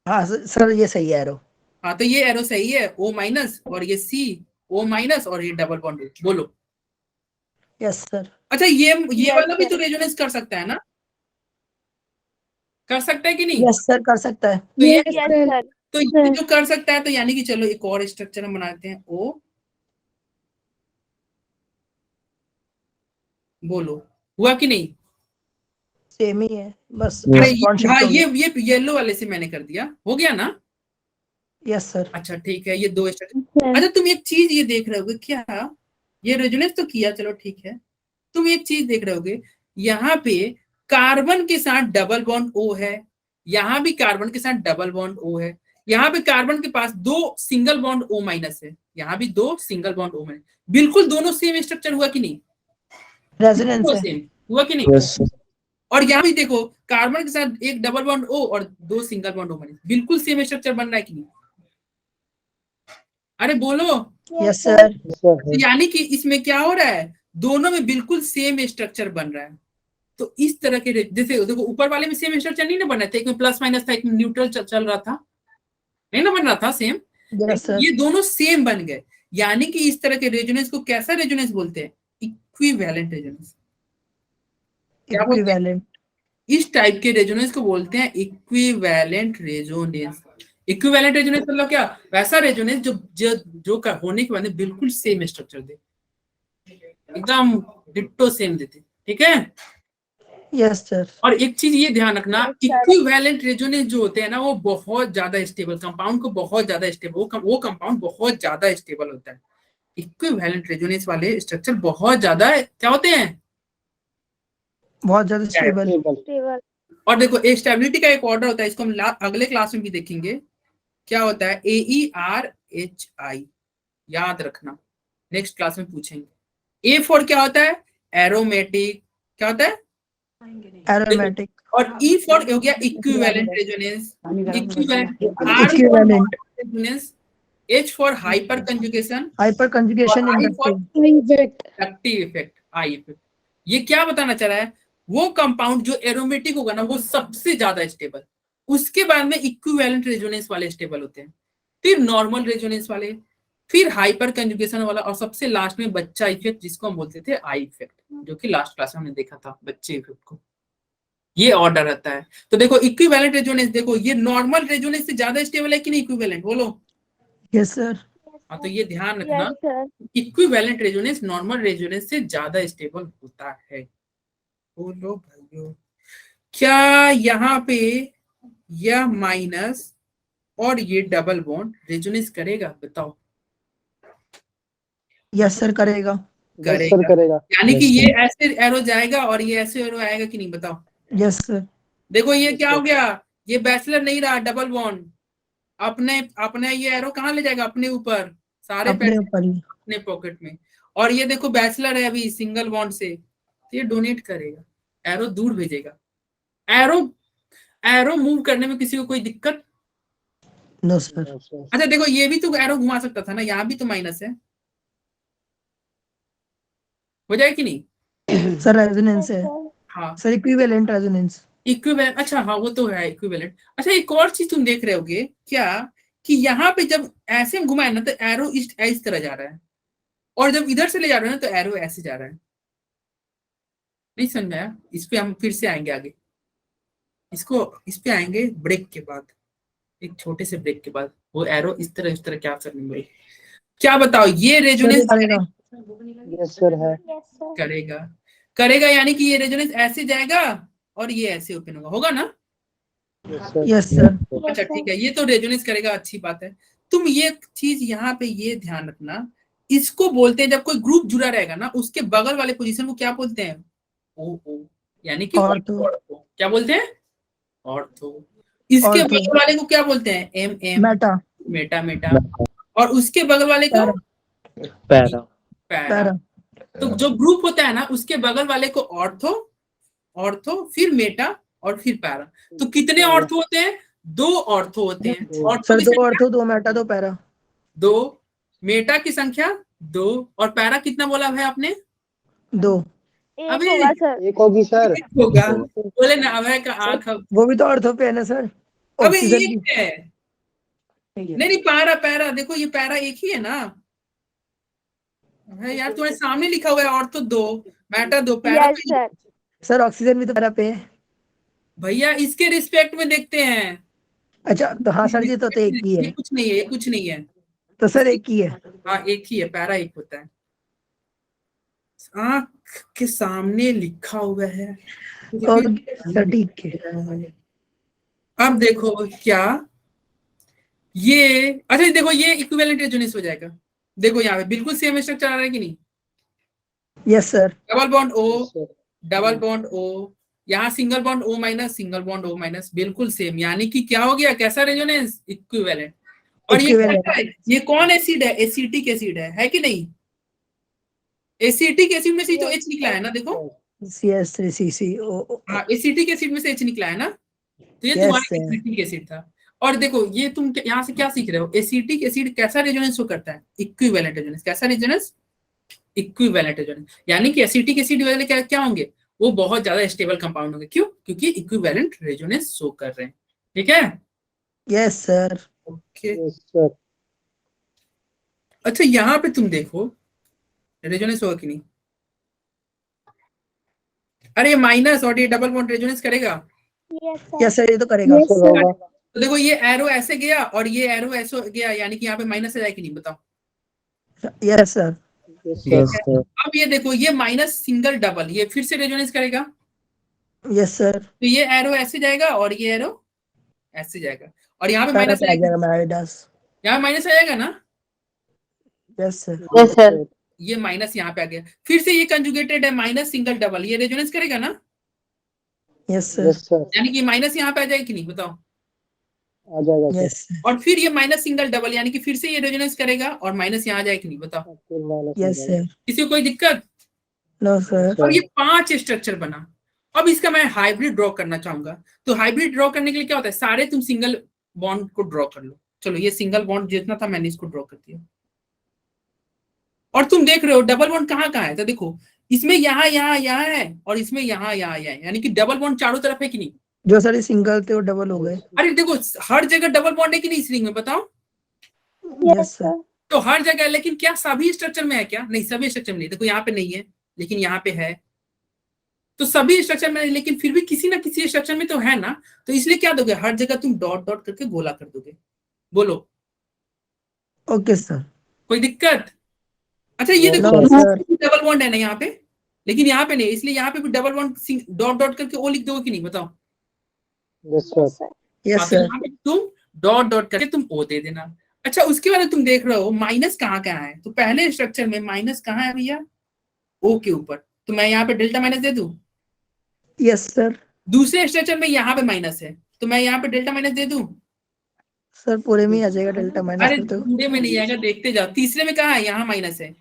Speaker 2: हाँ सर ये सही है एरो।
Speaker 1: हाँ तो ये एरो सही है, O माइनस, और ये सी O माइनस, और ये डबल बॉन्ड। बोलो।
Speaker 2: Yes sir.
Speaker 1: अच्छा ये
Speaker 3: Yes,
Speaker 1: वाला भी
Speaker 3: sir.
Speaker 1: तो रेजोनेंस कर सकता है ना, कर सकता है कि नहीं?
Speaker 2: यस सर कर सकता है।
Speaker 1: तो ये
Speaker 5: यस
Speaker 3: Yes,
Speaker 5: सर।
Speaker 3: sir.
Speaker 1: तो ये जो कर सकता है, तो यानी कि चलो एक और स्ट्रक्चर हम बनाते हैं। O, बोलो हुआ कि नहीं?
Speaker 2: सेम ही है, बस
Speaker 1: अरे
Speaker 2: बॉन्ड
Speaker 1: हाँ,
Speaker 2: शिफ्ट हो
Speaker 1: ये येलो वाले से मैंने कर दिया, हो गया ना?
Speaker 2: Yes sir.
Speaker 1: अच्छा ठीक है, ये दो स्ट्रक्चर। अच्छा तुम एक चीज ये देख रहे होगे क्या, ये रेजोनेंस तो किया, चलो ठीक है, तुम एक चीज देख रहे होगे, यहाँ पे कार्बन के साथ डबल बॉन्ड O है, यहाँ भी कार्बन के साथ डबल बॉन्ड O है, यहाँ पे कार्बन के पास दो सिंगल बॉन्ड O माइनस है, यहाँ भी दो सिंगल बॉन्ड O माइनस, बिल्कुल दोनों सेम स्ट्रक्चर हुआ कि नहीं?
Speaker 2: रेजोनेंस है।
Speaker 1: सेम हुआ कि नहीं? और यहाँ भी देखो, कार्बन के साथ एक डबल बॉन्ड O और दो सिंगल बॉन्ड O माइनस, बिल्कुल सेम स्ट्रक्चर बन रहा है कि नहीं? अरे बोलो।
Speaker 2: Yes sir.
Speaker 1: यानी कि इसमें क्या हो रहा है, दोनों में बिल्कुल सेम स्ट्रक्चर बन रहा है। तो इस तरह के जैसे देखो ऊपर वाले में सेम स्ट्रक्चर नहीं ना बन रहा था, एक में प्लस माइनस था, एक में न्यूट्रल चल रहा था, नहीं ना बन रहा था सेम,
Speaker 2: यस सर।
Speaker 1: ये दोनों सेम बन गए, यानी कि इस तरह के रेजोनेंस को कैसा रेजोनेंस बोलते हैं? Equivalent resonance. क्या बोलते हैं?
Speaker 2: इक्विवेलेंट।
Speaker 1: इस टाइप के रेजोनेंस को बोलते हैं इक्विवेलेंट रेजोनेंस। इक्विवेलेंट रेजोनेंस मतलब क्या? वैसा रेजोनेंस जो होने के बाद बिल्कुल सेम स्ट्रक्चर दे, एकदम डिट्टो सेम देते, ठीक है?
Speaker 2: Yes sir.
Speaker 1: और एक चीज ये ध्यान रखना, इक्विवेलेंट रेजोनेंस जो होते हैं ना, वो बहुत ज्यादा स्टेबल, कंपाउंड को बहुत ज्यादा स्टेबल, वो कंपाउंड बहुत ज्यादा स्टेबल होता है। इक्विवेलेंट रेजोनेंस वाले स्ट्रक्चर बहुत ज्यादा क्या होते हैं?
Speaker 2: बहुत ज्यादा स्टेबल।
Speaker 3: स्टेबल।
Speaker 1: और देखो स्टेबिलिटी का एक ऑर्डर होता है, इसको हम अगले क्लास में भी देखेंगे, क्या होता है? AERHI, याद रखना, नेक्स्ट क्लास में पूछेंगे। A फॉर क्या होता है? एरोमेटिक। क्या होता है?
Speaker 2: एरोमेटिक।
Speaker 1: और E फॉर हो गया equivalent resonance. Equivalent resonance. H for hyper conjugation.
Speaker 2: Hyper conjugation inductive
Speaker 1: effect, I effect. ये क्या बताना चाह रहा है? वो कंपाउंड जो एरोमेटिक होगा ना, वो सबसे ज्यादा स्टेबल, उसके बाद में इक्विवेलेंट रेजोनेंस वाले स्टेबल होते हैं, फिर नॉर्मल रेजोनेंस वाले, फिर हाइपर कंजुगेशन वाला, और सबसे लास्ट में बच्चा इफेक्ट, जिसको हम बोलते थे आई इफेक्ट, जो कि लास्ट क्लास में हमने देखा था, बच्चे इफेक्ट को। ये ऑर्डर रहता है। तो देखो इक्विवेलेंट रेजोनेंस, देखो ये नॉर्मल रेजोनेंस से ज्यादा स्टेबल है कि नहीं इक्विवेलेंट? बोलो।
Speaker 2: Yes sir.
Speaker 1: हाँ, तो ये ध्यान रखना,
Speaker 3: yes sir.
Speaker 1: Equivalent resonance normal resonance से ज्यादा स्टेबल होता है। बोलो भाइयों, क्या यहाँ पे यह माइनस और ये डबल बॉन्ड रेजोनेंस करेगा? बताओ।
Speaker 2: यस सर करेगा।
Speaker 1: करेगा। यानी कि ये ऐसे एरो जाएगा और ये ऐसे एरो आएगा कि नहीं? बताओ।
Speaker 2: Yes sir.
Speaker 1: देखो ये क्या हो गया, ये बैचलर नहीं रहा, डबल बॉन्ड, अपने अपने ये एरो कहाँ ले जाएगा? अपने ऊपर, सारे
Speaker 2: अपने ऊपर ही।
Speaker 1: अपने पॉकेट में। और ये देखो बैचलर है अभी सिंगल बॉन्ड से, तो ये डोनेट करेगा, एरो दूर भेजेगा। एरो मूव करने में किसी को कोई दिक्कत?
Speaker 2: No sir.
Speaker 1: अच्छा देखो ये भी तो एरो घुमा सकता था ना, यहाँ भी तो माइनस है, हो जाए कि नहीं?
Speaker 2: सर रेजोनेंस है
Speaker 1: हाँ
Speaker 2: सर, इक्विवेलेंट रेजोनेंस।
Speaker 1: इक्विवेलेंट, अच्छा हाँ वो तो है इक्विवेलेंट। अच्छा एक और चीज तुम देख रहे होगे क्या, कि यहाँ पे जब ऐसे हम घुमाए ना, तो एरो इस तरह जा रहा है, और जब इधर से ले जा रहे हैं ना, तो एरो ऐसे जा रहा है। नहीं समझ में आया? इस पे हम फिर से आएंगे आगे, इस पे आएंगे ब्रेक के बाद, एक छोटे से ब्रेक के बाद, वो एरो इस तरह क्या करने, क्या बताओ? ये रेजोनेंस
Speaker 2: करेगा।
Speaker 4: यस सर है।
Speaker 1: करेगा यानी कि ये रेजोनेंस ऐसे जाएगा और ये ऐसे ओपन होगा ना?
Speaker 2: Yes sir.
Speaker 1: अच्छा ठीक है, ये तो रेजोनेंस करेगा, अच्छी बात है। तुम ये चीज यहाँ पे ये ध्यान रखना, इसको बोलते हैं जब कोई ग्रुप जुड़ा रहेगा ना, उसके बगल वाले पोजीशन को क्या बोलते हैं? ओ, यानी कि
Speaker 2: ऑर्थो।
Speaker 1: क्या बोलते हैं? ऑर्थो। इसके
Speaker 2: ऑर्थो।
Speaker 1: बगल वाले को क्या बोलते हैं?
Speaker 2: मेटा।
Speaker 1: मेटा। और उसके बगल वाले को
Speaker 4: पैरा।
Speaker 1: पैरा। तो जो ग्रुप होता है ना, उसके बगल वाले को ऑर्थो, फिर मेटा और फिर पैरा। तो कितने ऑर्थो होते हैं? 2 ऑर्थो होते हैं।
Speaker 2: Sir 2 ortho 2 Meta 2 para.
Speaker 1: 2, Meta की संख्या 2, और पैरा कितना बोला भाई आपने?
Speaker 2: 2।
Speaker 1: अबे
Speaker 3: होगा सर।
Speaker 4: एक होगी सर।
Speaker 1: होगा, बोले ना अभय का आंख।
Speaker 2: वो भी तो ऑर्थो पे है ना सर,
Speaker 1: अबे
Speaker 2: ऑक्सीजन
Speaker 1: एक
Speaker 2: की।
Speaker 1: है, नहीं पैरा, देखो ये पैरा एक ही है ना यार, तुम्हारे सामने लिखा हुआ है ortho 2, Meta 2, para
Speaker 3: yes sir.
Speaker 2: Sir oxygen भी तो पैरा पे है।
Speaker 1: भैया इसके रिस्पेक्ट में देखते हैं।
Speaker 2: अच्छा तो हाँ सर, ये तो एक ही
Speaker 1: ये
Speaker 2: है।
Speaker 1: कुछ नहीं है, ये कुछ नहीं है।
Speaker 2: तो सर एक ही है।
Speaker 1: हाँ एक ही है, पैरा एक होता है। आंख के सामने लिखा हुआ है,
Speaker 2: और सर ठीक है।
Speaker 1: अब देखो क्या ये, अच्छा देखो ये इक्विवेलेंट रेजोनेंस हो जाएगा। देखो यहाँ पे बिल्कुल सेम स्ट्रक्चर आ रहा है कि नहीं?
Speaker 2: Yes sir.
Speaker 1: Double bond O,
Speaker 4: Yes, sir.
Speaker 1: Double bond O, यहाँ single bond O minus, single bond O minus, बिल्कुल सेम। यानी कि क्या हो गया, कैसा रेजोनेंस? इक्विवेलेंट। और ये
Speaker 2: Equivalent.
Speaker 1: क्या है? ये कौन एसिड है? एसिटिक एसिड है कि नहीं? एसिटिक एसिड में से ही तो एच निकला है ना, देखो।
Speaker 2: यस सी सी ओ।
Speaker 1: हाँ, एसिटिक एसिड में से एच निकला है ना, तो ये
Speaker 2: Yes,
Speaker 1: तुम्हारा
Speaker 2: sir.
Speaker 1: एसिटिक एसिड था। और देखो ये तुम यहाँ से क्या सीख रहे हो? एसिटिक एसिड कैसा रेजोनेंस करता है? Equivalent resonance. कैसा रेजोनेंस? Equivalent resonance. यानी कि एसिटिक एसिड वाले क्या क्या होंगे? वो बहुत ज्यादा स्टेबल कंपाउंड होंगे। क्यों? क्योंकि इक्विवेलेंट रेजोनेंस शो कर रहे हैं। ठीक है?
Speaker 2: Yes sir.
Speaker 1: Okay.
Speaker 4: Yes, sir.
Speaker 1: अच्छा यहाँ पे तुम देखो रेजोनेंस होगा कि नहीं? अरे माइनस और ये डबल बॉन्ड रेजोनेंस करेगा।
Speaker 2: यस सर, ये तो करेगा।
Speaker 5: Yes,
Speaker 4: Sir,
Speaker 5: sir.
Speaker 4: होगा.
Speaker 1: तो देखो ये एरो ऐसे गया और ये एरो ऐसे गया, यानी कि यहाँ पे माइनस आ जाए कि नहीं, बताओ?
Speaker 2: Yes sir.
Speaker 4: Yes,
Speaker 1: ठीक
Speaker 4: sir.
Speaker 1: है। अब ये देखो ये माइनस सिंगल डबल, ये फिर से रेजोनेंस करेगा।
Speaker 2: Yes sir.
Speaker 1: तो ये एरो ऐसे जाएगा और ये एरो ऐसे जाएगा, और यहाँ पे
Speaker 2: सारा
Speaker 1: माइनस
Speaker 2: पे आ जाएगा मेरा आइडास।
Speaker 1: यहाँ माइनस आ जाएगा ना।
Speaker 2: Yes sir.
Speaker 4: Yes, sir.
Speaker 1: ये माइनस यहाँ पे आ गया, फिर से ये कंजुगेटेड है, माइनस सिंगल डबल, ये रेजोनेंस करेगा ना।
Speaker 2: Yes sir.
Speaker 4: Yes, sir.
Speaker 1: यानी कि माइनस यहाँ पे आ जाएगी कि नहीं, बताओ?
Speaker 4: आ जाएगा sir.
Speaker 2: यस
Speaker 1: और फिर ये माइनस सिंगल डबल, यानी कि फिर से ये रेजोनेंस करेगा और माइनस यहाँ आ जाएगी कि नहीं, बताओ?
Speaker 4: फिर minus आ
Speaker 2: यस
Speaker 4: जाएगा.
Speaker 2: सर।
Speaker 1: किसी को कोई दिक्कत?
Speaker 2: No sir.
Speaker 1: और ये 5 स्ट्रक्चर बना। अब इसका मैं हाइब्रिड ड्रॉ करना चाहूंगा। तो हाइब्रिड ड्रॉ करने के लिए क्या होता है, सारे तुम सिंगल बॉन्ड को ड्रॉ कर लो। चलो ये सिंगल बॉन्ड जितना था मैंने इसको ड्रॉ कर दिया, और तुम देख रहे हो डबल बॉन्ड कहाँ कहाँ है। तो देखो इसमें यहाँ यहाँ यहाँ है और इसमें यहाँ यहाँ यहाँ है, यानी कि डबल बॉन्ड चारों तरफ है कि नहीं?
Speaker 2: जो सारे सिंगल थे वो डबल हो गए।
Speaker 1: अरे देखो हर जगह डबल बॉन्ड है कि नहीं इस रिंग में, बताओ?
Speaker 2: Yes sir.
Speaker 1: तो हर जगह है, लेकिन क्या सभी स्ट्रक्चर में है क्या? नहीं, सभी स्ट्रक्चर में नहीं। देखो यहाँ पे नहीं है लेकिन यहाँ पे है, तो सभी स्ट्रक्चर में, लेकिन फिर भी किसी ना किसी स्ट्रक्चर में तो है ना। तो इसलिए क्या दोगे, हर जगह तुम डॉट डॉट करके गोला कर दोगे। बोलो
Speaker 2: ओके सर।
Speaker 1: कोई दिक्कत? अच्छा ये
Speaker 4: No,
Speaker 1: देखो
Speaker 2: सर।
Speaker 1: डबल बॉन्ड है ना यहाँ पे, लेकिन यहाँ पे नहीं, इसलिए यहाँ पे भी डबल बॉन्ड डॉट डॉट करके ओ लिख दोगे कि नहीं, बताओ?
Speaker 4: Yes, sir.
Speaker 2: यस
Speaker 1: तो
Speaker 2: सर।
Speaker 1: यहाँ पे तुम डॉट डॉट करके तुम ओ दे देना। अच्छा उसके बाद तुम देख रहे हो माइनस कहाँ कहाँ है। तो पहले स्ट्रक्चर में माइनस कहाँ है भैया? ओ के ऊपर। तो मैं यहाँ पे डेल्टा माइनस दे दूं।
Speaker 2: Yes sir.
Speaker 1: दूसरे स्ट्रक्चर में यहाँ पे माइनस है, तो मैं यहाँ पे डेल्टा माइनस दे दूं।
Speaker 2: सर पूरे में ही आ जाएगा डेल्टा माइनस
Speaker 1: अरे
Speaker 2: में तो।
Speaker 1: पूरे में नहीं आएगा, देखते जाओ। तीसरे में कहाँ है? यहाँ माइनस है,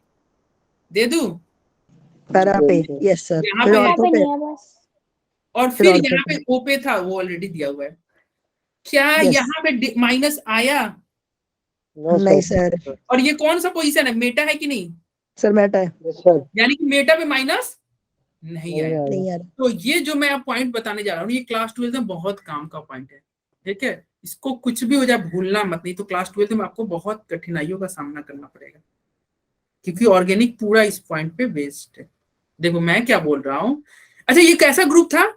Speaker 1: दे दूं।
Speaker 2: पैरा पे। Yes sir.
Speaker 1: यहाँ
Speaker 2: फिर
Speaker 1: पे
Speaker 2: ऑर्थो पे।
Speaker 1: और
Speaker 2: फिर
Speaker 1: फिर
Speaker 2: ortho
Speaker 1: यहाँ
Speaker 2: पे।
Speaker 1: पे ओ पे था, वो ऑलरेडी दिया हुआ है। क्या
Speaker 2: Yes.
Speaker 1: यहाँ पे माइनस आया?
Speaker 4: No,
Speaker 2: नहीं
Speaker 4: sir.
Speaker 2: सर।
Speaker 1: और ये कौन सा पोजीशन है, मेटा है कि नहीं?
Speaker 2: सर मेटा है।
Speaker 4: Yes, sir.
Speaker 1: यानी कि मेटा पे माइनस नहीं
Speaker 4: नहीं
Speaker 1: आया।
Speaker 4: आएगा.
Speaker 2: नहीं यार।
Speaker 1: तो ये जो मैं अब पॉइंट बताने जा रहा हूँ, ये क्लास 12 में बहुत काम का पॉइंट है। ठीक है, इसको कुछ भी हो जाए भूलना मत, नहीं तो क्लास 12 में आपको बहुत कठिनाइयों का सामना करना पड़ेगा, क्योंकि ऑर्गेनिक पूरा इस पॉइंट पे बेस्ड है। देखो मैं क्या बोल रहा हूँ। अच्छा ये कैसा ग्रुप था?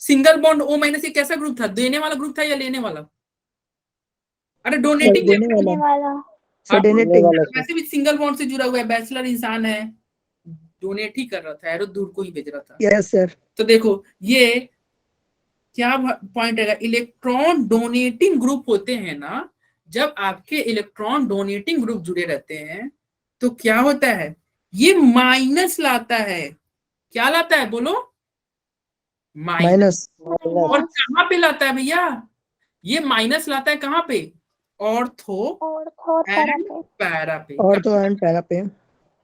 Speaker 1: सिंगल बॉन्ड ओ माइनस, ये कैसा ग्रुप था? देने वाला ग्रुप था या लेने वाला? अरे डोनेटिंग
Speaker 2: देने वाला। सर
Speaker 4: देने वाला sir.
Speaker 1: वैसे भी सिंगल बॉन्ड से जुड़ा हुआ है, बैचलर इंसान है, डोनेट ही कर रहा था, एरो दूर को ही भेज रहा था।
Speaker 2: Yes sir.
Speaker 1: तो देखो ये क्या पॉइंट है, इलेक्ट्रॉन डोनेटिंग ग्रुप होते हैं ना, जब आपके इलेक्ट्रॉन डोनेटिंग ग्रुप जुड़े रहते हैं तो क्या होता है, ये माइनस लाता है। क्या लाता है बोलो? माइनस।
Speaker 2: माइनस।
Speaker 1: और कहाँ पे लाता है भैया? ये माइनस लाता है कहाँ पे? ऑर्थो एंड पैरा पे।
Speaker 2: ऑर्थो एंड पैरा पे।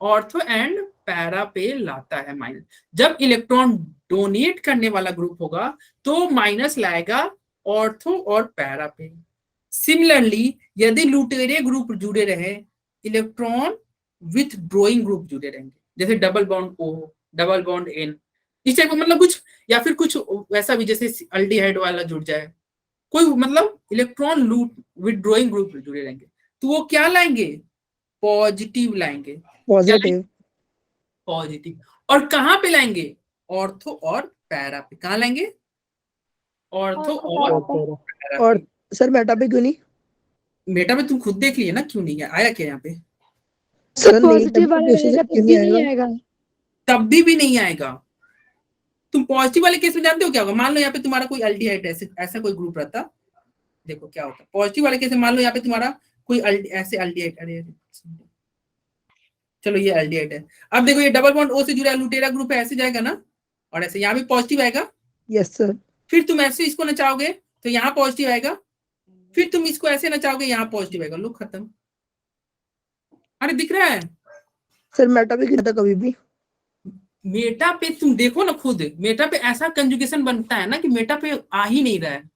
Speaker 1: ऑर्थो एंड पैरा पे लाता है माइनस। जब इलेक्ट्रॉन डोनेट करने वाला ग्रुप होगा तो माइनस लाएगा ऑर्थो और पैरा पे। सिमिलरली यदि लुटेरे ग्रुप जुड़े रहे, इलेक्ट्रॉन विथ ड्रॉइंग ग्रुप जुड़े रहेंगे, जैसे double bond O, double bond N, इस टाइप का, मतलब कुछ, या फिर कुछ वैसा भी जैसे अल्डिहाइड वाला जुड़ जाए कोई, मतलब इलेक्ट्रॉन लूट विथड्रॉइंग ग्रुप जुड़े रहेंगे, तो वो क्या लाएंगे? पॉजिटिव लाएंगे।
Speaker 2: पॉजिटिव।
Speaker 1: पॉजिटिव। और कहाँ पे लाएंगे? ऑर्थो और पैरा पे। कहाँ लाएंगे? ऑर्थो और पैरा पे।
Speaker 2: और सर मेटा पे क्यों नहीं?
Speaker 1: बेटा में तुम खुद देख लिए ना, क्यों नहीं है आया क्या यहाँ पे?
Speaker 5: सर
Speaker 2: नहीं,
Speaker 5: पॉजिटिव
Speaker 2: तब
Speaker 5: वाला
Speaker 2: क्वेश्चन
Speaker 5: रहेगा
Speaker 2: क्यों
Speaker 5: तब
Speaker 2: नहीं
Speaker 5: भी नहीं
Speaker 2: आएगा?
Speaker 5: आएगा।
Speaker 1: तब भी नहीं आएगा। तुम पॉजिटिव वाले केस में जानते हो क्या होगा? मान लो यहाँ पे तुम्हारा कोई एल्डिहाइड ऐसा कोई ग्रुप रहता, देखो क्या होता है पॉजिटिव वाले केस में। मान लो यहाँ पे तुम्हारा कोई ऐसे एल्डिहाइड, अरे चलो ये एल्डिहाइड है। अब देखो ये डबल बॉन्ड O से जुड़ा लुटेरा ग्रुप है, ऐसे जाएगा ना, और ऐसे यहाँ भी पॉजिटिव आएगा।
Speaker 2: Yes sir.
Speaker 1: फिर तुम ऐसे इसको नचाओगे तो यहाँ पॉजिटिव आएगा, फिर तुम इसको ऐसे नचाओगे यहाँ पॉजिटिव आएगा, लो खत्म। अरे दिख रहा है?
Speaker 2: सर मेटा पे गिरा था कभी भी?
Speaker 1: मेटा पे तुम देखो ना खुद, मेटा पे ऐसा कंजुगेशन बनता है ना कि मेटा पे आ ही नहीं रहा है।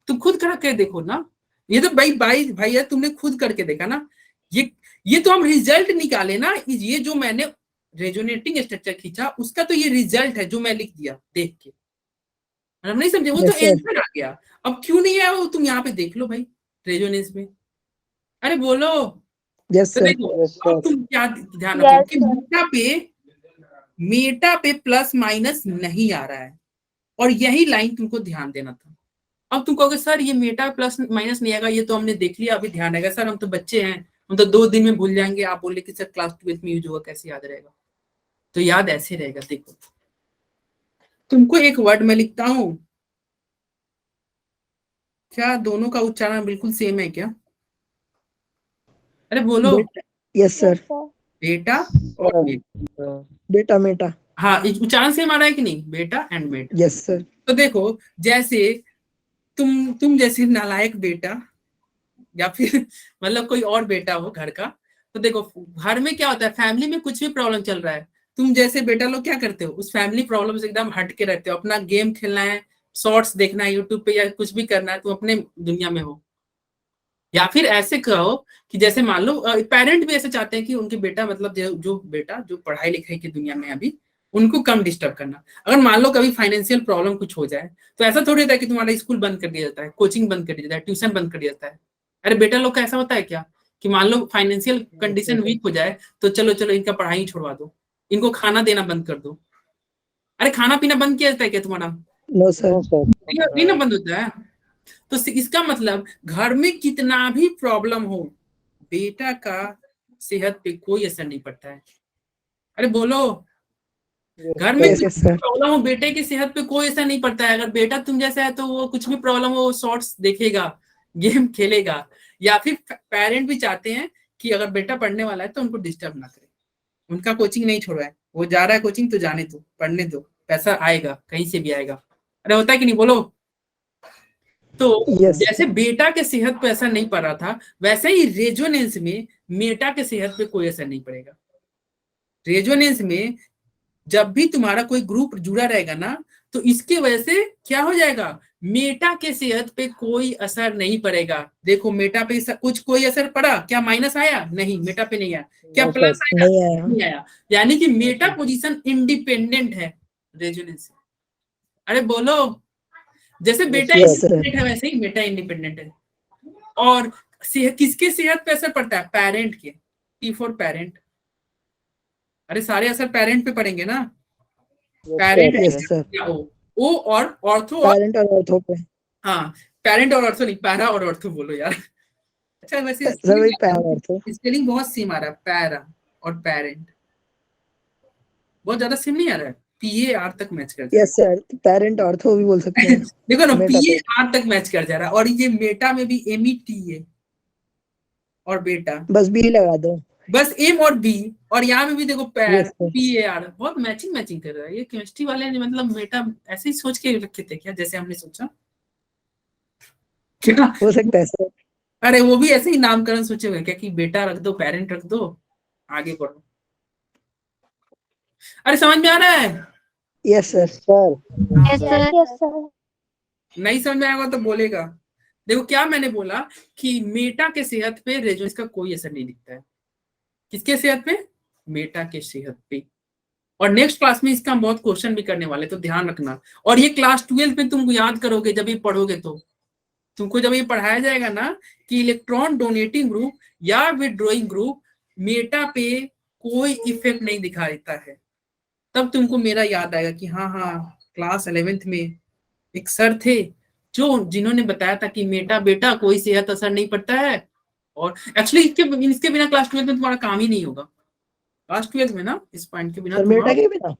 Speaker 1: तुम खुद करके देखो ना, ये तो भाई है, तुमने खुद करके देखा ना। ये तो हम रिजल्ट निकाले ना, ये जो मैंने रेजोनेटिंग स्ट्रक्चर खींचा उसका तो ये रिजल्ट है जो मैं लिख दिया देख के। हम नहीं समझे, वो तो आंसर आ गया। अब क्यों नहीं आया वो तुम यहाँ पे देख लो भाई रेजोनेंस में। अरे बोलो।
Speaker 2: यस
Speaker 1: तो
Speaker 2: सर।
Speaker 1: देखो अब तुम क्या ध्यान रखो कि मेटा पे प्लस माइनस नहीं आ रहा है, और यही लाइन तुमको ध्यान देना था। अब तुम कहोगे सर ये मेटा प्लस माइनस नहीं आएगा, ये तो हमने देख लिया, अभी ध्यान रहेगा। सर हम तो बच्चे हैं, हम तो 2 दिन में भूल जाएंगे। आप बोले कि सर क्लास 12th में यूज होगा, कैसे याद रहेगा? तो याद ऐसे रहेगा। देखो तुमको एक वर्ड में लिखता हूं, क्या दोनों का उच्चारण बिल्कुल सेम है क्या? अरे बोलो।
Speaker 2: Yes sir.
Speaker 1: बेटा और
Speaker 2: बेटा मेटा।
Speaker 1: हाँ, उच्चारण सेम आ रहा है कि नहीं? बेटा एंड मेटा।
Speaker 2: Yes sir.
Speaker 1: तो देखो जैसे तुम जैसे नालायक बेटा, या फिर मतलब कोई और बेटा हो घर का, तो देखो घर में क्या होता है, फैमिली में कुछ भी प्रॉब्लम चल रहा है, तुम जैसे बेटा लोग क्या करते हो, उस फैमिली प्रॉब्लम से एकदम हट के रहते हो। अपना गेम खेलना है, शॉर्ट्स देखना है यूट्यूब पे, या कुछ भी करना है, तुम अपने दुनिया में हो। या फिर ऐसे कहो कि जैसे मान लो पेरेंट भी ऐसे चाहते हैं कि उनके बेटा, मतलब जो बेटा जो पढ़ाई लिखाई की दुनिया में अभी, उनको कम डिस्टर्ब करना। अगर मान लो कभी फाइनेंशियल प्रॉब्लम कुछ हो जाए, तो ऐसा थोड़ी होता है कि तुम्हारा स्कूल बंद कर दिया जाता है, कोचिंग बंद कर दिया जाता है, ट्यूशन बंद कर दिया जाता है। अरे बेटा लोग का ऐसा होता है क्या कि मान लो फाइनेंशियल कंडीशन वीक हो जाए, तो चलो इनका पढ़ाई छोड़वा दो, इनको खाना देना बंद कर दो। अरे खाना पीना बंद किया जाता है क्या तुम्हारा?
Speaker 2: No sir.
Speaker 1: नहीं ना बंद होता है। तो इसका मतलब घर में कितना भी प्रॉब्लम हो, बेटा का सेहत पे कोई असर नहीं पड़ता है। अरे बोलो, घर में कितना प्रॉब्लम हो, बेटे की सेहत पे कोई असर नहीं पड़ता है। अगर बेटा तुम जैसा है तो वो कुछ भी प्रॉब्लम हो, शॉर्ट्स देखेगा, गेम खेलेगा। या फिर पेरेंट भी चाहते हैं कि अगर बेटा पढ़ने वाला है तो उनको डिस्टर्ब ना करे, उनका कोचिंग नहीं छोड़वाए, वो जा रहा है कोचिंग तो जाने दो, पढ़ने दो, पैसा आएगा कहीं से भी आएगा। अरे होता है कि नहीं? बोलो। तो जैसे बेटा के सेहत पे असर नहीं पड़ रहा था, वैसे ही रेजोनेंस में मेटा के सेहत पे कोई असर नहीं पड़ेगा। रेजोनेंस में जब भी तुम्हारा कोई ग्रुप जुड़ा रहेगा ना, तो इसके वजह से क्या हो जाएगा, मेटा के सेहत पे कोई असर नहीं पड़ेगा। देखो मेटा पे कुछ कोई असर पड़ा क्या? माइनस आया? नहीं, मेटा पे नहीं आया। क्या प्लस आया? नहीं आया। यानी कि मेटा पोजीशन इंडिपेंडेंट है रेजोनेंस से। अरे बोलो, जैसे बेटा इंडिपेंडेंट है वैसे ही मेटा इंडिपेंडेंट है। और किसके सेहत पे असर पड़ता है? पेरेंट के। P for parent. अरे सारे असर पेरेंट पे पड़ेंगे ना। पेरेंट ओ और ऑर्थो,
Speaker 2: पेरेंट और ऑर्थो पे।
Speaker 1: हाँ पेरेंट और ऑर्थो नहीं, पैरा और ऑर्थो बोलो यार। अच्छा वैसे स्पेलिंग बहुत सेम आ रहा है, पैरा और पेरेंट बहुत ज्यादा सेम नहीं आ रहा है। PAR तक मैच कर जा रहा है।
Speaker 2: यस सर, पेरेंट ऑर्थो भी बोल सकते हैं।
Speaker 1: देखो ना PAR तक मैच कर जा रहा है। और ये मेटा में भी META और बेटा,
Speaker 2: बस B लगा दो,
Speaker 1: बस M और B। और यहाँ में भी देखो पैर, PAR, बहुत मैचिंग कर रहा है। ये केमिस्ट्री वाले ने मतलब मेटा ऐसे ही सोच के रखे थे क्या, जैसे हमने सोचा क्या?
Speaker 2: हो सकता है सर।
Speaker 1: अरे वो भी ऐसे ही नामकरण सोचे हुए क्या कि बेटा रख दो, पेरेंट रख दो, आगे बढ़ो। अरे समझ में आ रहा है?
Speaker 2: Yes sir.
Speaker 1: नहीं समझ में आएगा तो बोलेगा। देखो क्या मैंने बोला कि मेटा के सेहत पे रेजोनेंस का कोई असर नहीं दिखता है। किसके सेहत पे? मेटा के सेहत पे। और नेक्स्ट क्लास में इसका हम बहुत क्वेश्चन भी करने वाले, तो ध्यान रखना। और ये क्लास 12 में तुम याद करोगे जब ये पढ़ोगे, तो तुमको जब ये पढ़ाया जाएगा ना कि इलेक्ट्रॉन डोनेटिंग ग्रुप या विथड्रॉइंग ग्रुप मेटा पे कोई इफेक्ट नहीं दिखा देता है, तब तुमको मेरा याद आएगा कि हाँ क्लास 11th में एक सर थे जिन्होंने बताया था कि मेटा बेटा कोई सेहत असर नहीं पड़ता है। और एक्चुअली इसके बिना क्लास 12 में तुम्हारा काम ही नहीं होगा। क्लास 12 में ना इस पॉइंट के बिना
Speaker 2: मेटा के बिना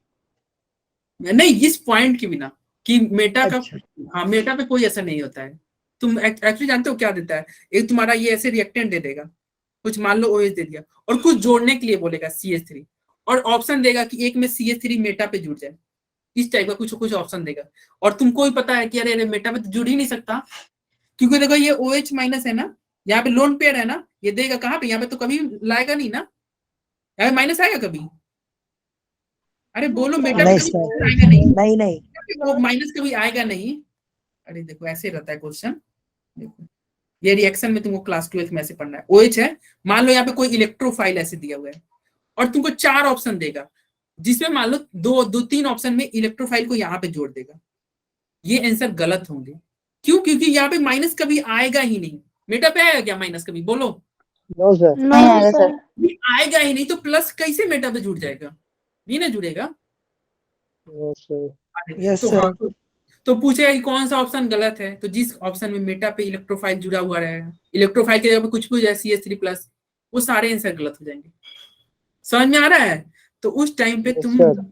Speaker 1: नहीं, इस पॉइंट के बिना कि मेटा का,
Speaker 2: अच्छा
Speaker 1: हाँ मेटा पे कोई असर नहीं होता है। तुम एक्चुअली जानते हो क्या देता है? एक तुम्हारा ये ऐसे रिएक्टेंट दे देगा, कुछ मान लो OH दे दिया, और कुछ जोड़ने के लिए बोलेगा CH3, और ऑप्शन देगा कि एक में CH3 मेटा पे जुड़ जाए, इस टाइप का कुछ कुछ ऑप्शन देगा। और तुमको भी पता है कि अरे मेटा पे तो जुड़ ही नहीं सकता, क्योंकि देखो ये OH माइनस है ना, यहाँ पे लोन पेयर है ना, ये देगा कहाँ पे? यहाँ पे तो कभी लाएगा नहीं ना, यहाँ पे माइनस आएगा कभी? अरे बोलो, मेटा पे
Speaker 2: नहीं
Speaker 1: कभी
Speaker 2: सर,
Speaker 1: आएगा नहीं,
Speaker 2: नहीं नहीं
Speaker 1: वो माइनस कभी आएगा नहीं। अरे देखो ऐसे रहता है क्वेश्चन, देखो ये रिएक्शन में तुमको क्लास 12 में ऐसे पढ़ना है। OH है, मान लो यहाँ पे कोई इलेक्ट्रोफाइल ऐसे दिया हुआ है, और तुमको 4 ऑप्शन देगा, जिसमें मान लो दो तीन ऑप्शन में इलेक्ट्रोफाइल को यहाँ पे जोड़ देगा, ये आंसर गलत होंगे। क्यों? क्योंकि यहाँ पे माइनस कभी आएगा ही नहीं। मेटा पे आएगा क्या माइनस कभी? बोलो,
Speaker 4: नो सर,
Speaker 3: नो सर।
Speaker 1: आएगा ही नहीं, तो प्लस कैसे मेटा पे जुड़ जाएगा? नहीं ना जुड़ेगा।
Speaker 4: नो सर,
Speaker 2: यस
Speaker 1: तो
Speaker 2: सर।
Speaker 1: हाँ, तो पूछेगा कि कौन सा ऑप्शन गलत है, तो जिस ऑप्शन में मेटा पे इलेक्ट्रोफाइल जुड़ा हुआ रहेगा, इलेक्ट्रोफाइल के जगह पे कुछ है CH3+, वो सारे आंसर गलत हो जाएंगे। समझ में आ रहा है? तो उस टाइम पे
Speaker 4: Yes,
Speaker 1: तुम,
Speaker 4: sir.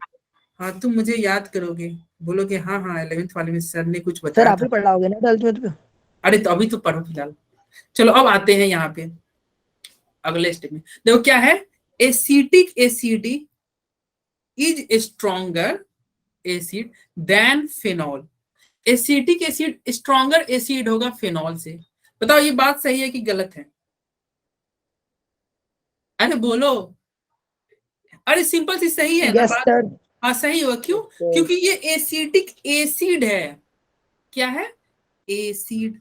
Speaker 1: हाँ तुम मुझे याद करोगे, बोलोगे हाँ हाँ 11th वाले में सर ने कुछ
Speaker 2: सर
Speaker 1: बताया
Speaker 2: आप
Speaker 1: था।
Speaker 2: ही पढ़ाओगे ना 12th में?
Speaker 1: अरे तो अभी तो पढ़ो फिलहाल। चलो अब आते हैं यहाँ पे अगले स्टेप में। देखो क्या है, acetic acid is stronger acid than phenol. Acetic acid stronger acid होगा फिनॉल से। बताओ ये बात सही है कि गलत है? अरे बोलो, अरे सिंपल सी सही है ना
Speaker 2: यस
Speaker 1: बात।
Speaker 2: सर।
Speaker 1: हाँ सही होगा। क्यों?
Speaker 4: Sir.
Speaker 1: क्योंकि ये एसिटिक एसिड है। क्या है? एसिड।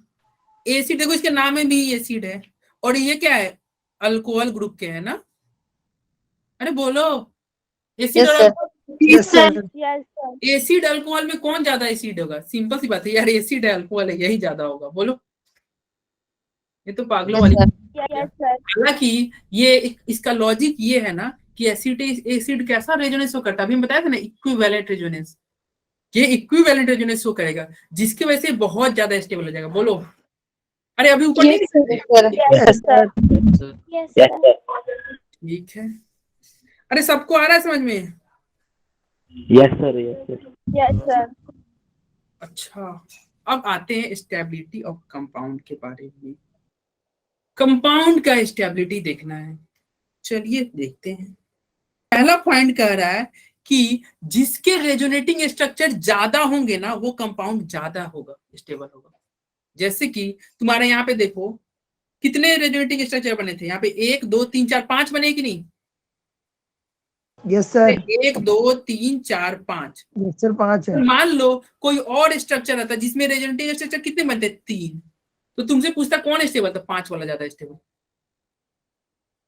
Speaker 1: एसिड देखो इसके नाम में भी एसिड है, और ये क्या है? अल्कोहल ग्रुप के है ना। अरे बोलो, एसिड
Speaker 2: यस
Speaker 1: और
Speaker 2: sir, yes sir.
Speaker 3: Yes sir.
Speaker 1: Acid alcohol में कौन ज्यादा एसिड होगा? सिंपल सी बात है यार, एसिड है अल्कोहल है, यही ज्यादा होगा। बोलो, ये तो पागलों वाली।
Speaker 3: Yes sir.
Speaker 1: हालांकि ये इसका लॉजिक ये है ना कि एसिड कैसा रेजोनेंस शो करता है, अभी हम बताया था ना, इक्विवेलेंट रेजोनेंस। ये इक्विवेलेंट रेजोनेंस शो करेगा, जिसकी वजह से बहुत ज्यादा स्टेबल हो जाएगा। बोलो, अरे अभी ऊपर नहीं
Speaker 5: yes sir.
Speaker 2: Yes sir.
Speaker 3: Yes sir.
Speaker 1: ठीक है। अरे सबको आ रहा है समझ में?
Speaker 6: Yes sir, yes sir.
Speaker 3: Yes sir.
Speaker 1: अच्छा, अब आते हैं स्टेबिलिटी ऑफ कंपाउंड के बारे में। कंपाउंड का स्टेबिलिटी देखना है, चलिए देखते हैं। पहला पॉइंट कह रहा है कि जिसके रेजोनेटिंग स्ट्रक्चर ज्यादा होंगे ना, वो कंपाउंड ज्यादा होगा, स्टेबल होगा। जैसे कि तुम्हारे यहाँ पे देखो कितने रेजोनेटिंग स्ट्रक्चर बने थे, यहाँ पे 1 2 3 4 5 बने कि नहीं?
Speaker 2: Yes sir.
Speaker 1: 1 2 3 4 5।
Speaker 2: यस सर 5 है।
Speaker 1: मान लो कोई और स्ट्रक्चर आता जिसमें रेजोनेटिंग स्ट्रक्चर कितने बनते? 3। तो तुमसे पूछता कौन स्टेबल था? 5 वाला ज्यादा स्टेबल।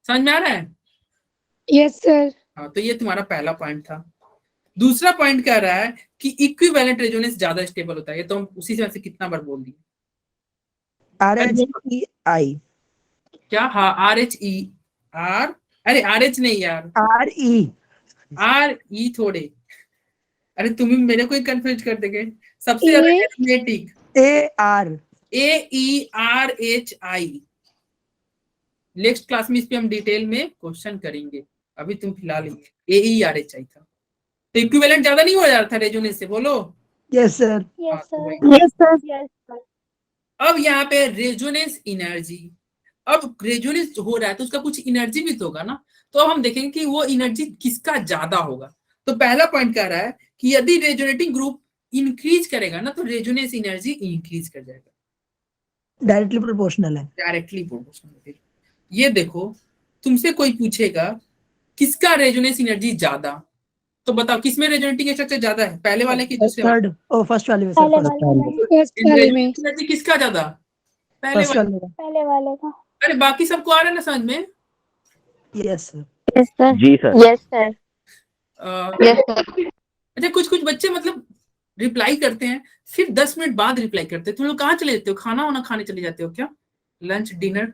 Speaker 1: समझ में आ रहा है?
Speaker 5: Yes sir.
Speaker 1: हाँ, तो ये तुम्हारा पहला पॉइंट था। दूसरा पॉइंट कह रहा है कि इक्विवेलेंट रेजोनेंस ज्यादा स्टेबल होता है। ये तो हम उसी से कितना बार बोल दिए।
Speaker 2: RHEI।
Speaker 1: क्या? हाँ RHER। अरे RH नहीं यार,
Speaker 2: RE।
Speaker 1: RE थोड़े। अरे तुम ही मेरे को ही कंफ्यूज कर देंगे। सबसे ज्यादा
Speaker 5: A
Speaker 1: aromatic
Speaker 2: AR।
Speaker 1: AERHI। Next class में इस पे हम डिटेल में क्वेश्चन करेंगे, अभी तुम फिलहाल AERHI था। तो इक्विवेलेंट ज्यादा नहीं हो जाता था रेजोनेंस से? बोलो।
Speaker 2: Yes sir.
Speaker 3: Yes sir.
Speaker 5: Yes sir.
Speaker 3: Yes sir.
Speaker 1: अब यहाँ पे रेजोनेंस एनर्जी, अब रेजोनेंस हो रहा है तो उसका कुछ एनर्जी भी तो होगा ना। तो अब हम देखेंगे कि वो एनर्जी किसका ज्यादा होगा। तो पहला पॉइंट कह रहा है कि यदि रेजोनेटिंग ग्रुप इंक्रीज करेगा ना, तो रेजोनेंस एनर्जी इंक्रीज कर जाएगा।
Speaker 2: डायरेक्टली प्रोपोर्शनल है।
Speaker 1: Directly proportional. ये देखो, तुमसे कोई पूछेगा किसका रेजोनेंस एनर्जी ज्यादा, तो बताओ किसमें रेजोनेटिंग स्ट्रक्चर ज्यादा है, पहले वाले की दूसरे वाले?
Speaker 2: थर्ड ओ फर्स्ट वाले में सर।
Speaker 3: पहले
Speaker 2: फर्स्ट
Speaker 3: वाले में।
Speaker 5: फर्स्ट वाले में।
Speaker 1: एनर्जी किसका ज्यादा? पहले
Speaker 2: फर्स्ट
Speaker 1: वाले।
Speaker 2: वाले में।
Speaker 3: पहले वाले का।
Speaker 1: अरे बाकी सबको आ रहा है ना समझ में?
Speaker 2: Yes sir.
Speaker 3: Yes sir.
Speaker 6: जी sir.
Speaker 3: Yes sir. Yes sir.
Speaker 1: अच्छा, कुछ कुछ बच्चे मतलब रिप्लाई करते हैं, फिर 10 मिनट बाद रिप्लाई करते हैं। तुम लोग कहाँ चले जाते हो? खाना वाना खाने चले जाते हो क्या? Lunch dinner?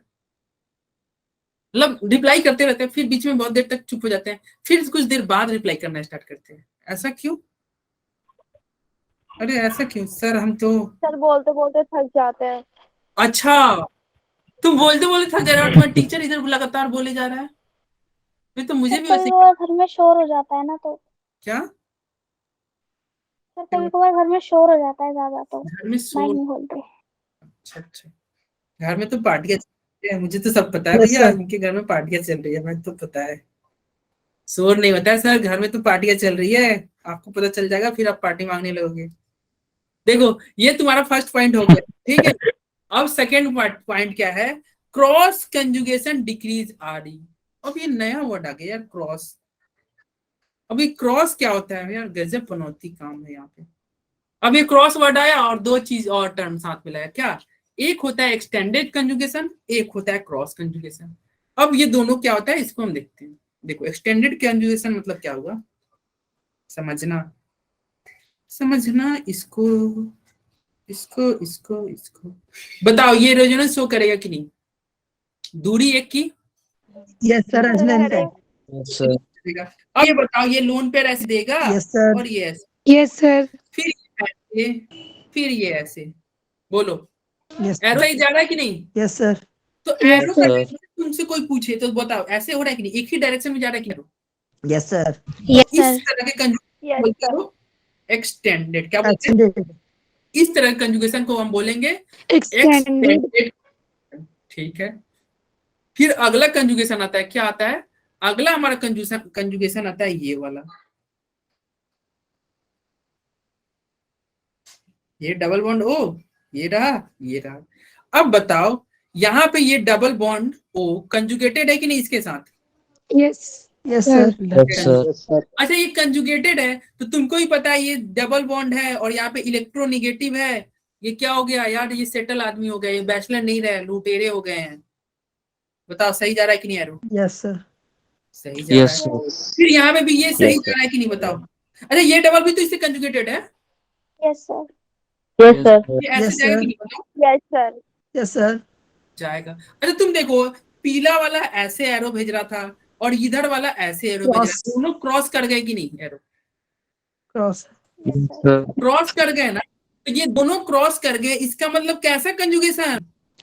Speaker 1: मतलब रिप्लाई करते रहते हैं, फिर बीच में बहुत देर तक चुप हो जाते हैं, फिर कुछ देर बाद रिप्लाई करना स्टार्ट करते हैं। ऐसा क्यों? अरे ऐसा क्यों सर? हम तो
Speaker 3: सर बोलते बोलते थक जाते हैं।
Speaker 1: अच्छा, तुम बोलते बोलते थक जा रहे हो, तुम्हारा टीचर इधर लगातार बोले जा रहा है, फिर तो मुझे भी
Speaker 3: सर
Speaker 1: वैसे।
Speaker 3: वो घर में शोर हो जाता है ना, तो
Speaker 1: क्या?
Speaker 3: सर कभी कभार घर में शोर हो जाता है ज्यादा तो
Speaker 1: घर में
Speaker 3: माइक
Speaker 1: शोर?
Speaker 3: नहीं खोलते।
Speaker 1: अच्छा, घर में तो पार्टियां चल रही है, मुझे तो सब पता है
Speaker 2: Yes,
Speaker 1: भैया,
Speaker 2: sir.
Speaker 1: उनके घर में पार्टियां चल रही है, मैं तो पता है। शोर नहीं होता है सर, घर में तो पार्टियां चल रही है, आपको पता चल जाएगा, फिर आप पार्टी मांगने लगोगे। देखो ये तुम्हारा फर्स्ट पॉइंट हो गया, ठीक है। अब सेकेंड पॉइंट क्या है? क्रॉस कंजुगेशन डिक्रीज आरई। अब ये नया वर्ड आ गया यार, क्रॉस। अब ये क्रॉस क्या होता है यार, गजब पनौती काम है यहाँ पे। अब ये क्रॉस वर्ड आया और दो चीज और टर्म साथ मिलाया, क्या? एक होता है एक्सटेंडेड कंजुगेशन, एक होता है क्रॉस कंजुगेशन। अब ये दोनों क्या होता है इसको हम देखते हैं। देखो एक्सटेंडेड कंजुगेशन मतलब क्या हुआ, समझना इसको इसको इसको इसको बताओ, ये रेजोनेंस शो करेगा कि नहीं? दूरी एक की
Speaker 2: Yes, sir. Resonance.
Speaker 4: Yes, sir.
Speaker 1: देगा। अब ये बताओ, ये लोन पेयर ऐसे देगा
Speaker 2: Yes, sir.
Speaker 1: और ये ऐसे,
Speaker 5: यस सर।
Speaker 1: फिर ये ऐसे, फिर ये ऐसे। बोलो
Speaker 2: Yes.
Speaker 1: एरो सही जा रहा है कि नहीं?
Speaker 2: Yes, sir.
Speaker 1: तो
Speaker 5: Yes,
Speaker 1: एरो का
Speaker 4: sir.
Speaker 1: direction तुमसे कोई पूछे तो बताओ ऐसे हो रहा है कि नहीं, एक ही डायरेक्शन में जा रहा है कि नहीं?
Speaker 2: Yes, sir.
Speaker 3: यस
Speaker 1: इस
Speaker 3: सर।
Speaker 1: तरह के कंजुगेशन
Speaker 3: यस
Speaker 1: बोलते
Speaker 3: सर।
Speaker 1: हो एक्सटेंडेड। क्या बोलते हैं?
Speaker 2: Extended.
Speaker 1: इस तरह के कंजुगेशन को हम बोलेंगे
Speaker 5: एक्सटेंडेड।
Speaker 1: एक्सटेंडेड। ठीक है, फिर अगला कंजुगेशन आता है, क्या आता है? अगला हमारा कंजुगेशन आता है ये वाला, ये डबल बॉन्ड ओ, ये रहा। अब बताओ यहाँ पे ये डबल बॉन्ड ओ कंजुगेटेड है कि नहीं इसके साथ?
Speaker 5: Yes
Speaker 2: Yes,
Speaker 5: Sir.
Speaker 2: sir.
Speaker 4: Yes, sir. Yes, sir.
Speaker 1: अच्छा ये कंजुगेटेड है तो तुमको ही पता है ये डबल बॉन्ड है और यहाँ पे इलेक्ट्रोनिगेटिव है, ये क्या हो गया यार? ये सेटल आदमी हो गए, ये बैचलर नहीं रहे, लुटेरे हो गए हैं। बताओ सही जा रहा है कि नहीं एरो?
Speaker 2: Yes, sir.
Speaker 1: सही जा रहा
Speaker 4: Yes,
Speaker 1: है।
Speaker 4: sir.
Speaker 1: फिर यहाँ पे भी ये सही
Speaker 6: Yes,
Speaker 1: जा रहा है कि नहीं बताओ? अच्छा ये डबल भी तो इससे कंजुगेटेड है,
Speaker 3: यस सर।
Speaker 6: Yes, sir.
Speaker 1: ये ऐसे
Speaker 2: Yes,
Speaker 1: जाएगा
Speaker 2: sir.
Speaker 1: कि नहीं बताओ?
Speaker 3: Yes sir.
Speaker 2: Yes, sir.
Speaker 1: जाएगा। अच्छा तुम देखो, पीला वाला ऐसे एरो भेज रहा था और इधर वाला ऐसे एरो भेज रहा
Speaker 2: Cross.
Speaker 1: था, दोनों क्रॉस कर गए कि नहीं? Arrow
Speaker 2: Cross.
Speaker 3: Yes
Speaker 6: Yes,
Speaker 3: sir.
Speaker 6: sir.
Speaker 1: Cross कर गए ना, तो ये दोनों क्रॉस कर गए, इसका मतलब कैसा conjugation?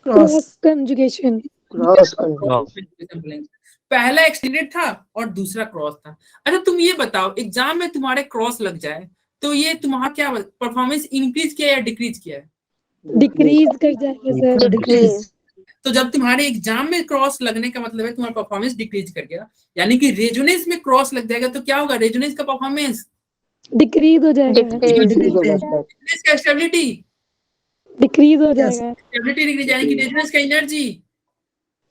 Speaker 2: Cross.
Speaker 5: Cross conjugation.
Speaker 4: Cross conjugation.
Speaker 1: बोलेंगे। पहला एक्सटेंडेड था और दूसरा क्रॉस था। अच्छा तुम ये बताओ, एग्जाम में तुम्हारे क्रॉस लग जाए तो ये तुम्हारा क्या परफॉर्मेंस इंक्रीज किया या डिक्रीज किया है?
Speaker 5: डिक्रीज कर जाएगा सर।
Speaker 2: Decrease.
Speaker 1: तो जब तुम्हारे एग्जाम में क्रॉस लगने का मतलब है तुम्हारा परफॉर्मेंस डिक्रीज कर गया, यानी कि रेजोनेंस में क्रॉस लग जाएगा तो क्या होगा? रेजोनेंस का परफॉर्मेंस,
Speaker 5: डिक्रीज हो जाएगा।
Speaker 4: Decrease हो जाता है.
Speaker 1: रेजोनेंस का स्टेबिलिटी,
Speaker 5: डिक्रीज हो
Speaker 2: Yes.
Speaker 5: जाएगा।
Speaker 1: स्टेबिलिटी डिक्रीज, यानी कि रेजोनेंस का एनर्जी।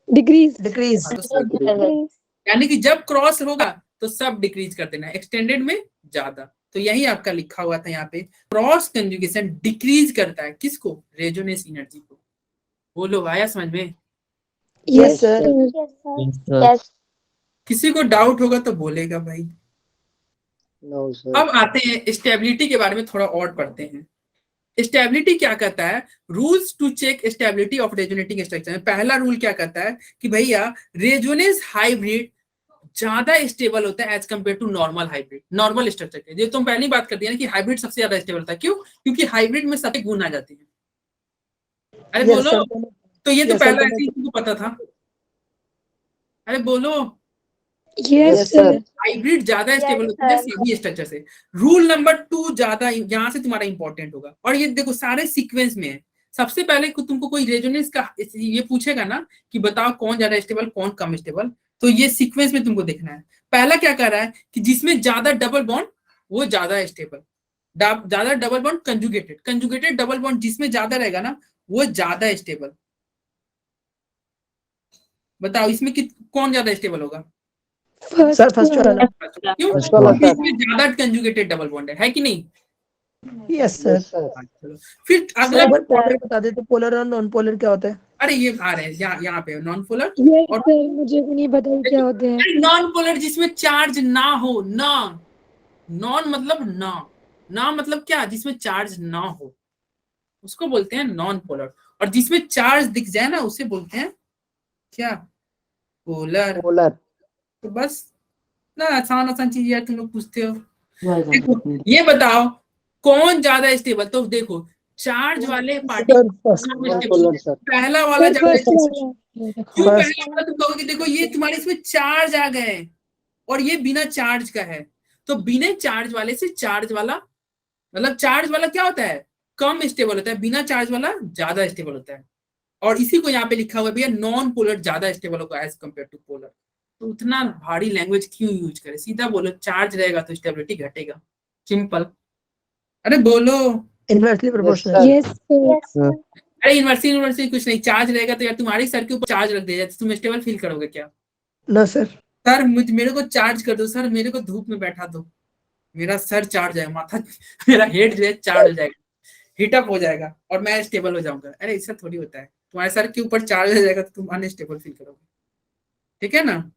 Speaker 5: डिक्रीज।
Speaker 2: Decrease.
Speaker 1: यानी कि जब क्रॉस होगा तो सब डिक्रीज कर देना, एक्सटेंडेड में ज्यादा। तो यही आपका लिखा हुआ था यहाँ पे, क्रॉस कंजुगेशन डिक्रीज करता है किसको? रेजोनेंस एनर्जी को। बोलो आया समझ में?
Speaker 2: Yes, sir.
Speaker 3: Yes sir.
Speaker 6: Yes, sir.
Speaker 3: Yes.
Speaker 1: किसी को डाउट होगा तो बोलेगा भाई।
Speaker 4: No, sir.
Speaker 1: अब आते हैं स्टेबिलिटी के बारे में, थोड़ा और पढ़ते हैं। स्टेबिलिटी क्या कहता है? Rules to check stability of resonating structure में पहला रूल क्या कहता है कि भैया रेजोनेंस हाइब्रिड ज्यादा स्टेबल होता है as compared to normal hybrid. Normal structure के, ये तुम पहली बात कर दिया ना कि हाइब्रिड सबसे ज्यादा स्टेबल होता है। क्यों? क्योंकि हाइब्रिड में सारे गुण आ जाते हैं। अरे
Speaker 2: Yes,
Speaker 1: बोलो,
Speaker 2: sir.
Speaker 1: तो ये तो
Speaker 2: Yes, sir.
Speaker 1: पहला ऐसे ही तुमको पता था। अरे बोलो,
Speaker 5: yes
Speaker 4: Yes,
Speaker 5: sir.
Speaker 4: sir.
Speaker 1: Hybrid ज्यादा
Speaker 3: Yes,
Speaker 1: स्टेबल होता है
Speaker 3: sir.
Speaker 1: सभी स्ट्रक्चर से। रूल नंबर 2 ज्यादा यहाँ से तुम्हारा इंपॉर्टेंट होगा, और ये देखो सारे सीक्वेंस में है। सबसे पहले तुमको कोई रेजोनेंस का ये पूछेगा ना कि बताओ कौन ज्यादा स्टेबल कौन कम स्टेबल, तो ये सीक्वेंस में तुमको देखना है। पहला क्या कर रहा है कि जिसमें ज्यादा डबल बॉन्ड वो ज्यादा स्टेबल, ज्यादा double bond conjugated double bond जिसमें ज्यादा रहेगा ना वो ज्यादा स्टेबल। बताओ इसमें कौन ज्यादा स्टेबल होगा?
Speaker 2: Sir, first वाला.
Speaker 1: क्यों?
Speaker 4: First वाला,
Speaker 1: क्योंकि
Speaker 4: sir.
Speaker 1: इसमें ज्यादा कंजुगेटेड डबल बॉन्ड है कि नहीं?
Speaker 2: Yes, sir.
Speaker 4: Yes, sir.
Speaker 1: फिर अगला,
Speaker 2: Sir, एक बार polar बता देते polar और non polar क्या होता है?
Speaker 1: अरे ये आ रहे हैं यहाँ पे नॉन पोलर
Speaker 5: यस
Speaker 1: और
Speaker 5: सर, मुझे भी नहीं पता क्या होते हैं।
Speaker 1: नॉन पोलर जिसमें चार्ज ना हो ना। नॉन मतलब ना, ना मतलब क्या? जिसमें चार्ज ना हो उसको बोलते हैं नॉन पोलर, और जिसमें चार्ज दिख जाए ना उसे बोलते हैं क्या? पोलर।
Speaker 4: Polar.
Speaker 1: तो बस ना, आसान आसान चीज यार तुम लोग पूछते हो। देखो ये बताओ कौन ज्यादा स्टेबल, तो देखो चार्ज वाले
Speaker 2: Sir,
Speaker 1: particle
Speaker 2: first.
Speaker 4: Non-polar, sir.
Speaker 1: पहला वाला
Speaker 5: सर
Speaker 1: ज्यादा
Speaker 5: फर्स्ट
Speaker 1: stable।
Speaker 5: वाला।
Speaker 1: क्यों
Speaker 2: First.
Speaker 1: पहला वाला? तुम कहोगे देखो ये तुम्हारे इसमें चार्ज आ गए और ये बिना चार्ज का है, तो बिना चार्ज वाले से चार्ज वाला मतलब चार्ज वाला क्या होता है, कम स्टेबल होता है, बिना चार्ज वाला ज्यादा स्टेबल होता है। और इसी को यहाँ पे लिखा हुआ है भैया, नॉन पोलर ज्यादा स्टेबल होगा एज कम्पेयर टू पोलर। तो उतना भारी लैंग्वेज क्यों यूज करे, सीधा बोलो चार्ज रहेगा तो स्टेबिलिटी घटेगा, सिंपल। अरे बोलो,
Speaker 2: inversely
Speaker 4: Yes,
Speaker 2: proportional.
Speaker 4: sir.
Speaker 5: Yes sir.
Speaker 3: Yes, sir.
Speaker 1: अरे यूनिवर्सिटी कुछ नहीं, चार्ज रहेगा तो यार तुम्हारे सर के ऊपर चार्ज रख दिया जाए तो तुम स्टेबल फील करोगे क्या?
Speaker 2: No sir.
Speaker 1: सर मेरे को चार्ज कर दो सर, मेरे को धूप में बैठा दो, मेरा सर चार्ज है, माथा मेरा हेड जो है चार्ज हो जाएगा, हीटअप हो जाएगा और मैं स्टेबल हो जाऊंगा। अरे ऐसा थोड़ी होता है, तुम्हारे सर के ऊपर चार्ज हो जाएगा तो तुम अनस्टेबल फील करोगे, ठीक है ना।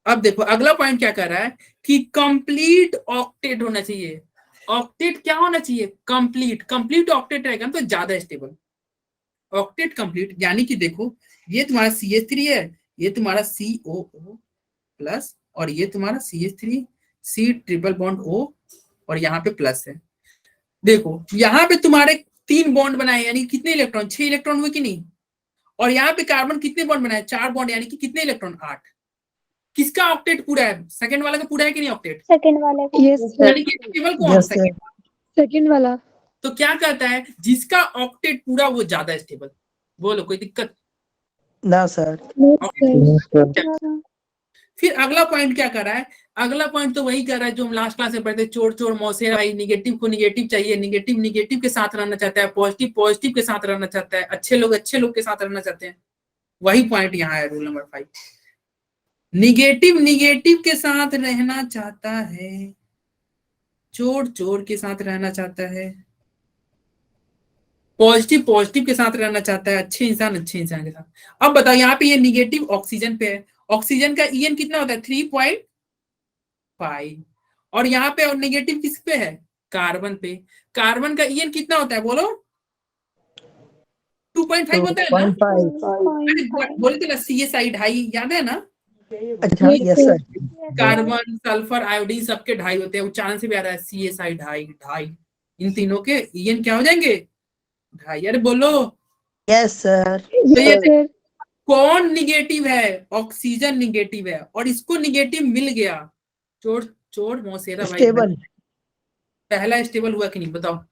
Speaker 1: अब देखो अगला पॉइंट क्या कर रहा है कि कंप्लीट ऑक्टेट होना चाहिए। ऑक्टेट क्या होना चाहिए, कंप्लीट। कंप्लीट ऑक्टेट रहेगा तो ज्यादा स्टेबल। ऑक्टेट कंप्लीट यानी कि देखो ये तुम्हारा CH3 है, ये तुम्हारा COO प्लस, और ये तुम्हारा CH3 C triple bond O, और यहाँ पे प्लस है। देखो यहाँ पे तुम्हारे 3 बॉन्ड बनाए, यानी कितने इलेक्ट्रॉन, 6 इलेक्ट्रॉन हुए कि नहीं। और यहाँ पे कार्बन कितने बॉन्ड बनाए, 4 बॉन्ड, यानी कि कितने इलेक्ट्रॉन, 8। किसका ऑक्टेट पूरा है, सेकंड वाला का पूरा है कि नहीं ऑक्टेट,
Speaker 3: Second वाले का.
Speaker 5: Yes sir.
Speaker 1: यानी कि केवल कौन,
Speaker 2: यस सर।
Speaker 1: सेकंड।
Speaker 5: सेकंड वाला।
Speaker 1: तो क्या कहता है, जिसका ऑक्टेट पूरा वो ज्यादा स्टेबल। बोलो कोई दिक्कत?
Speaker 2: ना सर।
Speaker 5: No sir.
Speaker 3: No.
Speaker 1: फिर अगला पॉइंट क्या कर रहा है, अगला पॉइंट तो वही कर रहा है जो हम लास्ट क्लास में पढ़ते, चोर चोर मौसेरा भाई, निगेटिव को निगेटिव चाहिए, निगेटिव निगेटिव के साथ रहना चाहता है, पॉजिटिव पॉजिटिव के साथ रहना चाहता है, अच्छे लोग के साथ रहना चाहते हैं। वही पॉइंट यहाँ है, रूल नंबर 5। निगेटिव निगेटिव के साथ रहना चाहता है, चोर चोर के साथ रहना चाहता है, पॉजिटिव पॉजिटिव के साथ रहना चाहता है, अच्छे इंसान के साथ। अब बताओ यहाँ पे ये निगेटिव ऑक्सीजन पे है, ऑक्सीजन का EN कितना होता है, 3.5। और यहाँ पे और निगेटिव किस पे है, कार्बन पे। कार्बन का EN कितना होता है बोलो, 2.5 होता है ना।
Speaker 2: 2.5।
Speaker 1: बोले थे ना CSI 2.5, याद है ना।
Speaker 2: अच्छा yes sir.
Speaker 1: Carbon sulphur iodine सबके 2.5 होते हैं, उच्चारण से भी आ रहा है CSI 2.5। इन तीनों के EN क्या हो जाएंगे, 2.5। अरे बोलो।
Speaker 2: Yes sir.
Speaker 1: तो ये
Speaker 5: सर।
Speaker 1: कौन निगेटिव है, ऑक्सीजन निगेटिव है, और इसको निगेटिव मिल गया, चोर चोर मौसेरा भाई।
Speaker 2: स्टेबल।
Speaker 1: पहला स्टेबल हुआ कि नहीं बताओ।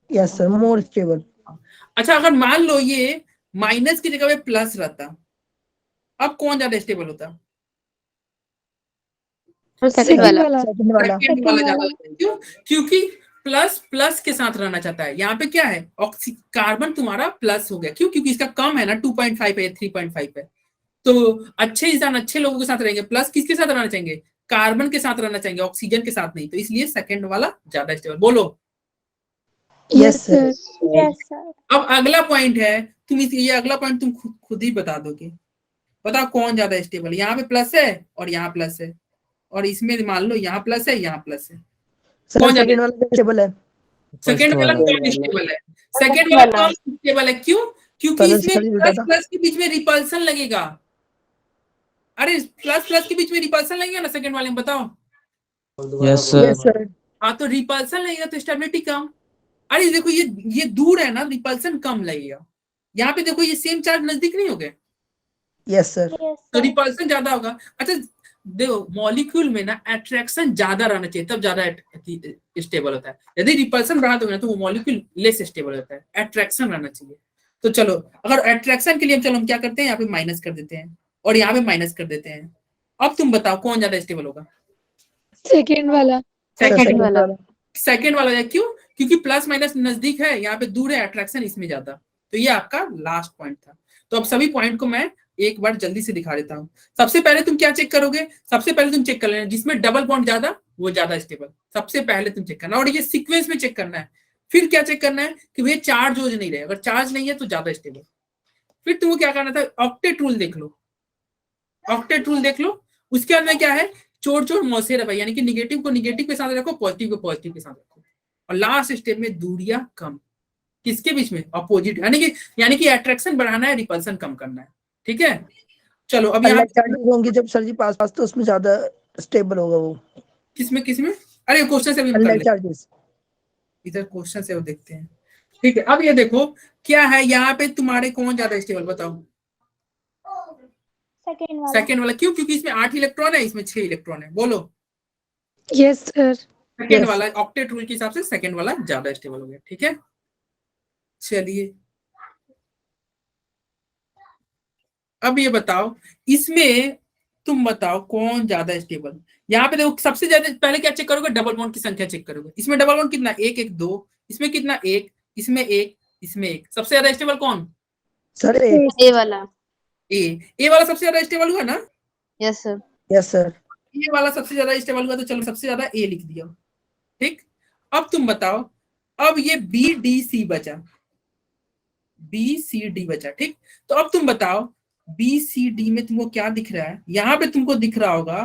Speaker 2: Yes sir, more stable.
Speaker 1: अच्छा अगर मान लो ये माइनस की जगह पे प्लस रहता, अब कौन ज्यादा स्टेबल होता,
Speaker 5: सेकंड वाला।
Speaker 2: सेकंड वाला।
Speaker 1: सेकंड वाला ज्यादा। क्यों, क्योंकि प्लस प्लस के साथ रहना चाहता है। यहाँ पे क्या है, कार्बन तुम्हारा प्लस हो गया, क्यों, क्योंकि इसका कम है ना, 2.5 है, 3.5 है। तो अच्छे इंसान अच्छे लोगों के साथ रहेंगे, प्लस किसके साथ रहना चाहेंगे, कार्बन के साथ रहना चाहेंगे, ऑक्सीजन के साथ नहीं। तो इसलिए सेकंड वाला ज्यादा स्टेबल। बोलो।
Speaker 5: Yes sir.
Speaker 3: Yes, sir.
Speaker 1: अब अगला पॉइंट है, ये अगला पॉइंट तुम खुद ही बता दोगे। बताओ कौन ज्यादा स्टेबल, यहाँ पे प्लस है और यहाँ प्लस है, और इसमें मान लो यहाँ प्लस है यहाँ प्लस है।
Speaker 2: सर
Speaker 1: कौन
Speaker 2: सेकंड वाला स्टेबल है।
Speaker 1: सेकंड वाला
Speaker 4: वाला।
Speaker 1: कम स्टेबल है, सेकंड वाला कम स्टेबल है। क्यों, क्योंकि
Speaker 2: पहले
Speaker 1: इसमें
Speaker 2: सही
Speaker 1: प्लस
Speaker 2: बता।
Speaker 1: प्लस के बीच में रिपल्सन लगेगा। अरे प्लस प्लस के बीच में रिपल्सन लगेगा ना सेकंड वाले में, बताओ।
Speaker 6: Yes
Speaker 2: yes sir.
Speaker 1: हाँ तो रिपल्सन लगेगा तो स्टेबिलिटी कम। अरे देखो ये दूर है ना, रिपल्सन कम लगेगा। यहाँ पे देखो ये सेम चार्ज नजदीक नहीं हो गए,
Speaker 2: यस सर।
Speaker 3: Yes,
Speaker 1: तो
Speaker 3: sir.
Speaker 1: रिपल्सन ज्यादा होगा। अच्छा देखो मॉलिक्यूल में ना अट्रैक्शन ज्यादा रहना चाहिए, तब ज्यादा स्टेबल होता है। यदि रिपल्सन बढ़ा दोगे ना तो वो मॉलिक्यूल लेस स्टेबल होता है, अट्रैक्शन रहना चाहिए। तो चलो अगर अट्रैक्शन के लिए चलो हम क्या करते हैं, यहाँ पे माइनस कर देते हैं और यहाँ पे माइनस कर देते हैं। अब तुम बताओ कौन ज्यादा स्टेबल होगा,
Speaker 5: सेकंड वाला।
Speaker 1: सेकंड
Speaker 2: वाला।
Speaker 1: सेकंड वाला है। क्यों, क्योंकि प्लस माइनस नजदीक है, यहाँ पे दूर है, अट्रैक्शन इसमें ज्यादा। तो ये आपका लास्ट पॉइंट था। तो अब सभी पॉइंट को मैं एक बार जल्दी से दिखा देता हूँ। सबसे पहले तुम क्या चेक करोगे, सबसे पहले तुम चेक कर लेना जिसमें डबल बॉन्ड ज्यादा वो ज्यादा स्टेबल, सबसे पहले तुम चेक करना, और ये सीक्वेंस में चेक करना है। फिर क्या चेक करना है कि भैया चार्ज हो नहीं रहे, अगर चार्ज नहीं है तो ज्यादा स्टेबल। फिर तुमको क्या करना था, ऑक्टेट रूल देख लो, ऑक्टेट रूल देख लो। उसके बाद में क्या है, चोर चोर मौसेरा भाई, यानी कि निगेटिव को निगेटिव के साथ रखो, पॉजिटिव को पॉजिटिव के साथ रखो। और लास्ट स्टेप में दूरियां कम, किसके बीच में, अपोजिट, यानी कि अट्रैक्शन बढ़ाना है, रिपल्सन कम करना है। ठीक है, चलो अब यहाँ
Speaker 2: चार्जेस होंगे जब सर जी पास तो उसमें ज्यादा स्टेबल होगा वो।
Speaker 1: किसमें किसमें, अरे क्वेश्चन से भी हम कर लेते
Speaker 2: चार्जेस।
Speaker 1: इधर क्वेश्चन से वो देखते हैं। ठीक है, अब ये देखो क्या है, यहाँ पे तुम्हारे कौन ज्यादा स्टेबल बताओ,
Speaker 3: Second वाला.
Speaker 1: सेकंड वाला। क्यों, क्योंकि इसमें 8 इलेक्ट्रॉन है, इसमें 6 इलेक्ट्रॉन है। बोलो।
Speaker 5: Yes sir.
Speaker 1: Second
Speaker 2: Yes.
Speaker 1: वाला ऑक्टेट रूल के हिसाब से सेकेंड वाला ज्यादा स्टेबल हो गया, ठीक है। चलिए अब ये बताओ, इसमें तुम बताओ कौन ज्यादा स्टेबल। यहाँ पे देखो सबसे ज्यादा पहले क्या चेक करोगे, डबल बॉन्ड की संख्या चेक करोगे। इसमें डबल बॉन्ड कितना, एक एक दो, इसमें कितना एक, इसमें एक, इसमें एक। सबसे ज्यादा स्टेबल कौन,
Speaker 2: सर ए।
Speaker 7: ए वाला।
Speaker 1: ए वाला सबसे ज्यादा स्टेबल हुआ ना।
Speaker 7: Yes sir.
Speaker 2: Yes sir.
Speaker 1: A वाला सबसे ज्यादा स्टेबल हुआ, तो चलो सबसे ज्यादा ए लिख दिया, ठीक। अब तुम बताओ, अब ये बी डी सी बचा, बी सी डी बचा, ठीक। तो अब तुम बताओ बी सी डी में तुमको क्या दिख रहा है। यहाँ पे तुमको दिख रहा होगा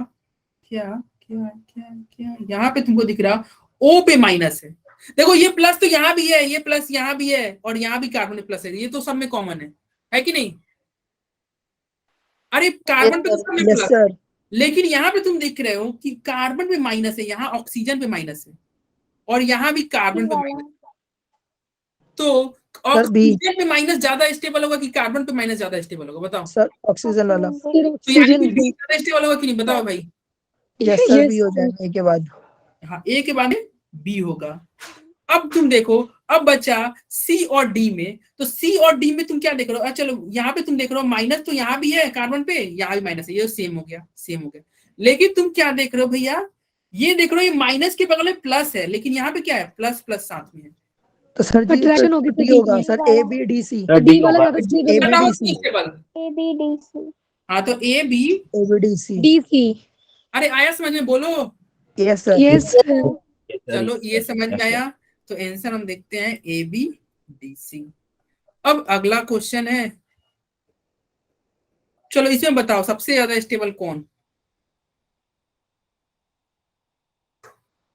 Speaker 1: क्या क्या क्या क्या, यहाँ पे तुमको दिख रहा ओ पे माइनस है। देखो ये प्लस तो यहाँ भी है, ये प्लस यहाँ भी है, और यहाँ भी कार्बन प्लस है, ये तो सब में कॉमन है कि नहीं। अरे कार्बन पे तो सब में
Speaker 2: यस
Speaker 1: प्लस,
Speaker 2: सर।
Speaker 1: लेकिन यहाँ पे तुम देख रहे हो कि कार्बन पे माइनस है, यहाँ ऑक्सीजन पे माइनस है, और यहाँ भी कार्बन पे माइनस। तो ऑक्सीजन पे माइनस ज्यादा स्टेबल होगा कि कार्बन पे माइनस ज्यादा स्टेबल होगा, बताओ।
Speaker 2: सर ऑक्सीजन वाला।
Speaker 5: सर
Speaker 1: तो यानी
Speaker 5: ऑक्सीजन
Speaker 1: कि बी ज्यादा स्टेबल होगा कि नहीं, बताओ भाई।
Speaker 2: यस सर,
Speaker 5: Yes,
Speaker 2: बी हो
Speaker 5: sir.
Speaker 2: जाएगा ए के बाद।
Speaker 1: हाँ, ए के बाद में बी होगा। अब तुम देखो, अब बचा सी और डी में, तो सी और डी में तुम क्या देख रहे हो, चलो यहाँ पे तुम देख रहे हो माइनस तो यहाँ भी है कार्बन पे, यहाँ भी माइनस है, ये सेम हो गया, सेम हो गया। लेकिन तुम क्या देख रहे हो भैया, ये देख रहे हो ये माइनस के बगल में प्लस है, लेकिन यहाँ पे क्या है, प्लस प्लस साथ में है।
Speaker 2: तो सर जी
Speaker 5: Attraction होगी
Speaker 2: डी
Speaker 5: तो
Speaker 2: होगा
Speaker 5: D
Speaker 2: sir, A B D C.
Speaker 6: Sir
Speaker 5: D
Speaker 6: D
Speaker 5: वाला
Speaker 6: होगा।
Speaker 5: ज्यादा स्टेबल
Speaker 2: A, B,
Speaker 1: बताओ
Speaker 2: D, C.
Speaker 1: Stable.
Speaker 3: A B D C.
Speaker 1: हाँ तो A B,
Speaker 2: A B D C.
Speaker 5: D C.
Speaker 1: अरे आया समझ में, बोलो।
Speaker 2: Yes sir.
Speaker 5: Yes sir.
Speaker 1: चलो ये समझ में आया, तो आंसर हम देखते हैं ए बी डी सी। अब अगला क्वेश्चन है, चलो इसमें बताओ सबसे ज्यादा स्टेबल कौन।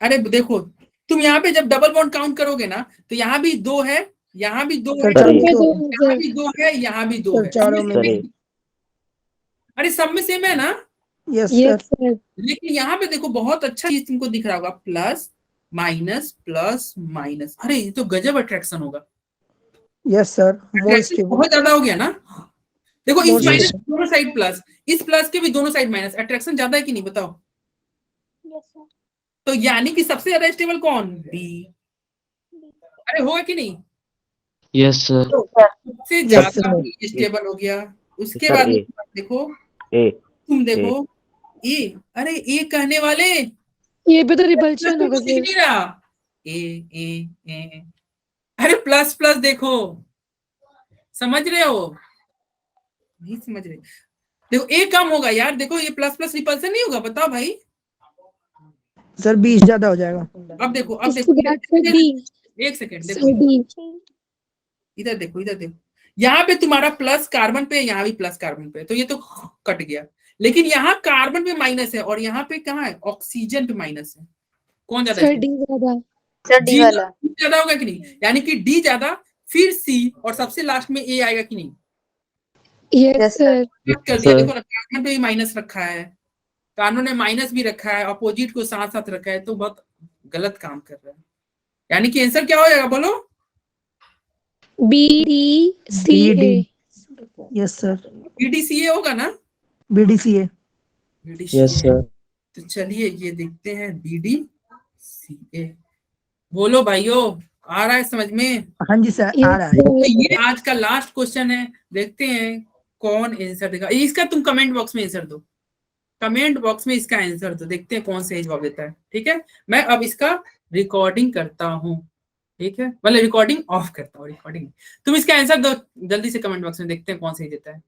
Speaker 1: अरे देखो तुम यहाँ पे जब डबल बॉन्ड काउंट करोगे ना, तो यहाँ भी दो है, यहाँ भी दो है,
Speaker 2: सर चारों में
Speaker 1: यहाँ
Speaker 2: दो।
Speaker 1: भी दो है, यहाँ भी दो
Speaker 2: सर
Speaker 1: है।
Speaker 2: चारों में
Speaker 6: सर
Speaker 1: अरे सब में सेम है ना।
Speaker 2: Yes
Speaker 5: yes
Speaker 2: sir.
Speaker 5: सर।
Speaker 1: लेकिन यहाँ पे देखो बहुत अच्छा चीज तुमको दिख रहा होगा, प्लस माइनस प्लस माइनस। अरे ये तो गजब अट्रैक्शन होगा,
Speaker 2: yes sir, more
Speaker 1: attraction
Speaker 2: stable.
Speaker 1: बहुत ज्यादा हो गया ना। देखो इस
Speaker 2: More
Speaker 1: माइनस
Speaker 2: stable.
Speaker 1: दोनों साइड प्लस, इस प्लस के भी दोनों साइड माइनस, अट्रैक्शन ज्यादा है कि नहीं, बताओ।
Speaker 3: Yes sir.
Speaker 1: तो यानी कि सबसे ज्यादा स्टेबल कौन, बी। अरे होगा कि नहीं,
Speaker 6: यस सर।
Speaker 1: सबसे ज्यादा
Speaker 2: sir.
Speaker 1: स्टेबल हो गया। उसके
Speaker 6: सर,
Speaker 1: बाद
Speaker 6: A.
Speaker 1: देखो,
Speaker 6: ए
Speaker 1: तुम देखो ए, अरे ए कहने वाले
Speaker 5: ये पे तो रिपल्शन होगा
Speaker 1: तुमको दिख
Speaker 5: सर।
Speaker 1: नहीं रहा, ए। अरे प्लस प्लस देखो, समझ रहे हो, नहीं समझ रहे। देखो ए कम होगा यार, देखो ये प्लस प्लस रिपल्सन नहीं होगा, बताओ भाई।
Speaker 2: सर 20 ज्यादा हो जाएगा।
Speaker 1: अब देखो, अब
Speaker 5: इसके बाद सर
Speaker 1: देखो,
Speaker 5: डी।
Speaker 1: एक सेकेंड
Speaker 5: सर
Speaker 1: देखो,
Speaker 5: डी।
Speaker 1: इधर देखो, इधर देखो, यहाँ पे तुम्हारा प्लस कार्बन पे, यहाँ भी प्लस कार्बन पे, तो ये तो कट गया। लेकिन यहाँ कार्बन पे माइनस है, और यहाँ पे कहाँ है, ऑक्सीजन पे माइनस है। कौन ज्यादा
Speaker 5: सर
Speaker 1: है?
Speaker 5: डी ज्यादा।
Speaker 7: सर डी वाला।
Speaker 1: ज्यादा होगा कि नहीं, यानी कि डी ज्यादा, फिर सी, और सबसे लास्ट में ए आएगा कि नहीं।
Speaker 5: Yes
Speaker 7: Yes,
Speaker 5: sir.
Speaker 1: कर दिया, देखो ना कार्बन पे भी माइनस रखा है, कार्बन ने माइनस भी रखा है, अपोजिट को साथ साथ रखा है, तो बहुत गलत काम कर रहा है। यानी कि आंसर क्या हो जाएगा, बोलो।
Speaker 5: B D C A.
Speaker 2: Yes sir,
Speaker 1: BDCA होगा ना,
Speaker 2: B D C A.
Speaker 6: Yes sir.
Speaker 1: तो चलिए ये देखते हैं बीडीसीए। बोलो भाइयों, आ रहा है समझ में।
Speaker 2: हाँ जी सर, आ रहा है।
Speaker 1: तो ये आज का लास्ट क्वेश्चन है, देखते हैं कौन आंसर देगा। इसका तुम कमेंट बॉक्स में आंसर दो, कमेंट बॉक्स में इसका आंसर दो, देखते हैं कौन सही जवाब देता है। ठीक है, मैं अब इसका रिकॉर्डिंग करता हूँ, ठीक है, मतलब रिकॉर्डिंग ऑफ करता हूँ, रिकॉर्डिंग। तुम इसका आंसर दो जल्दी से कमेंट बॉक्स में, देखते हैं कौन सही देता है।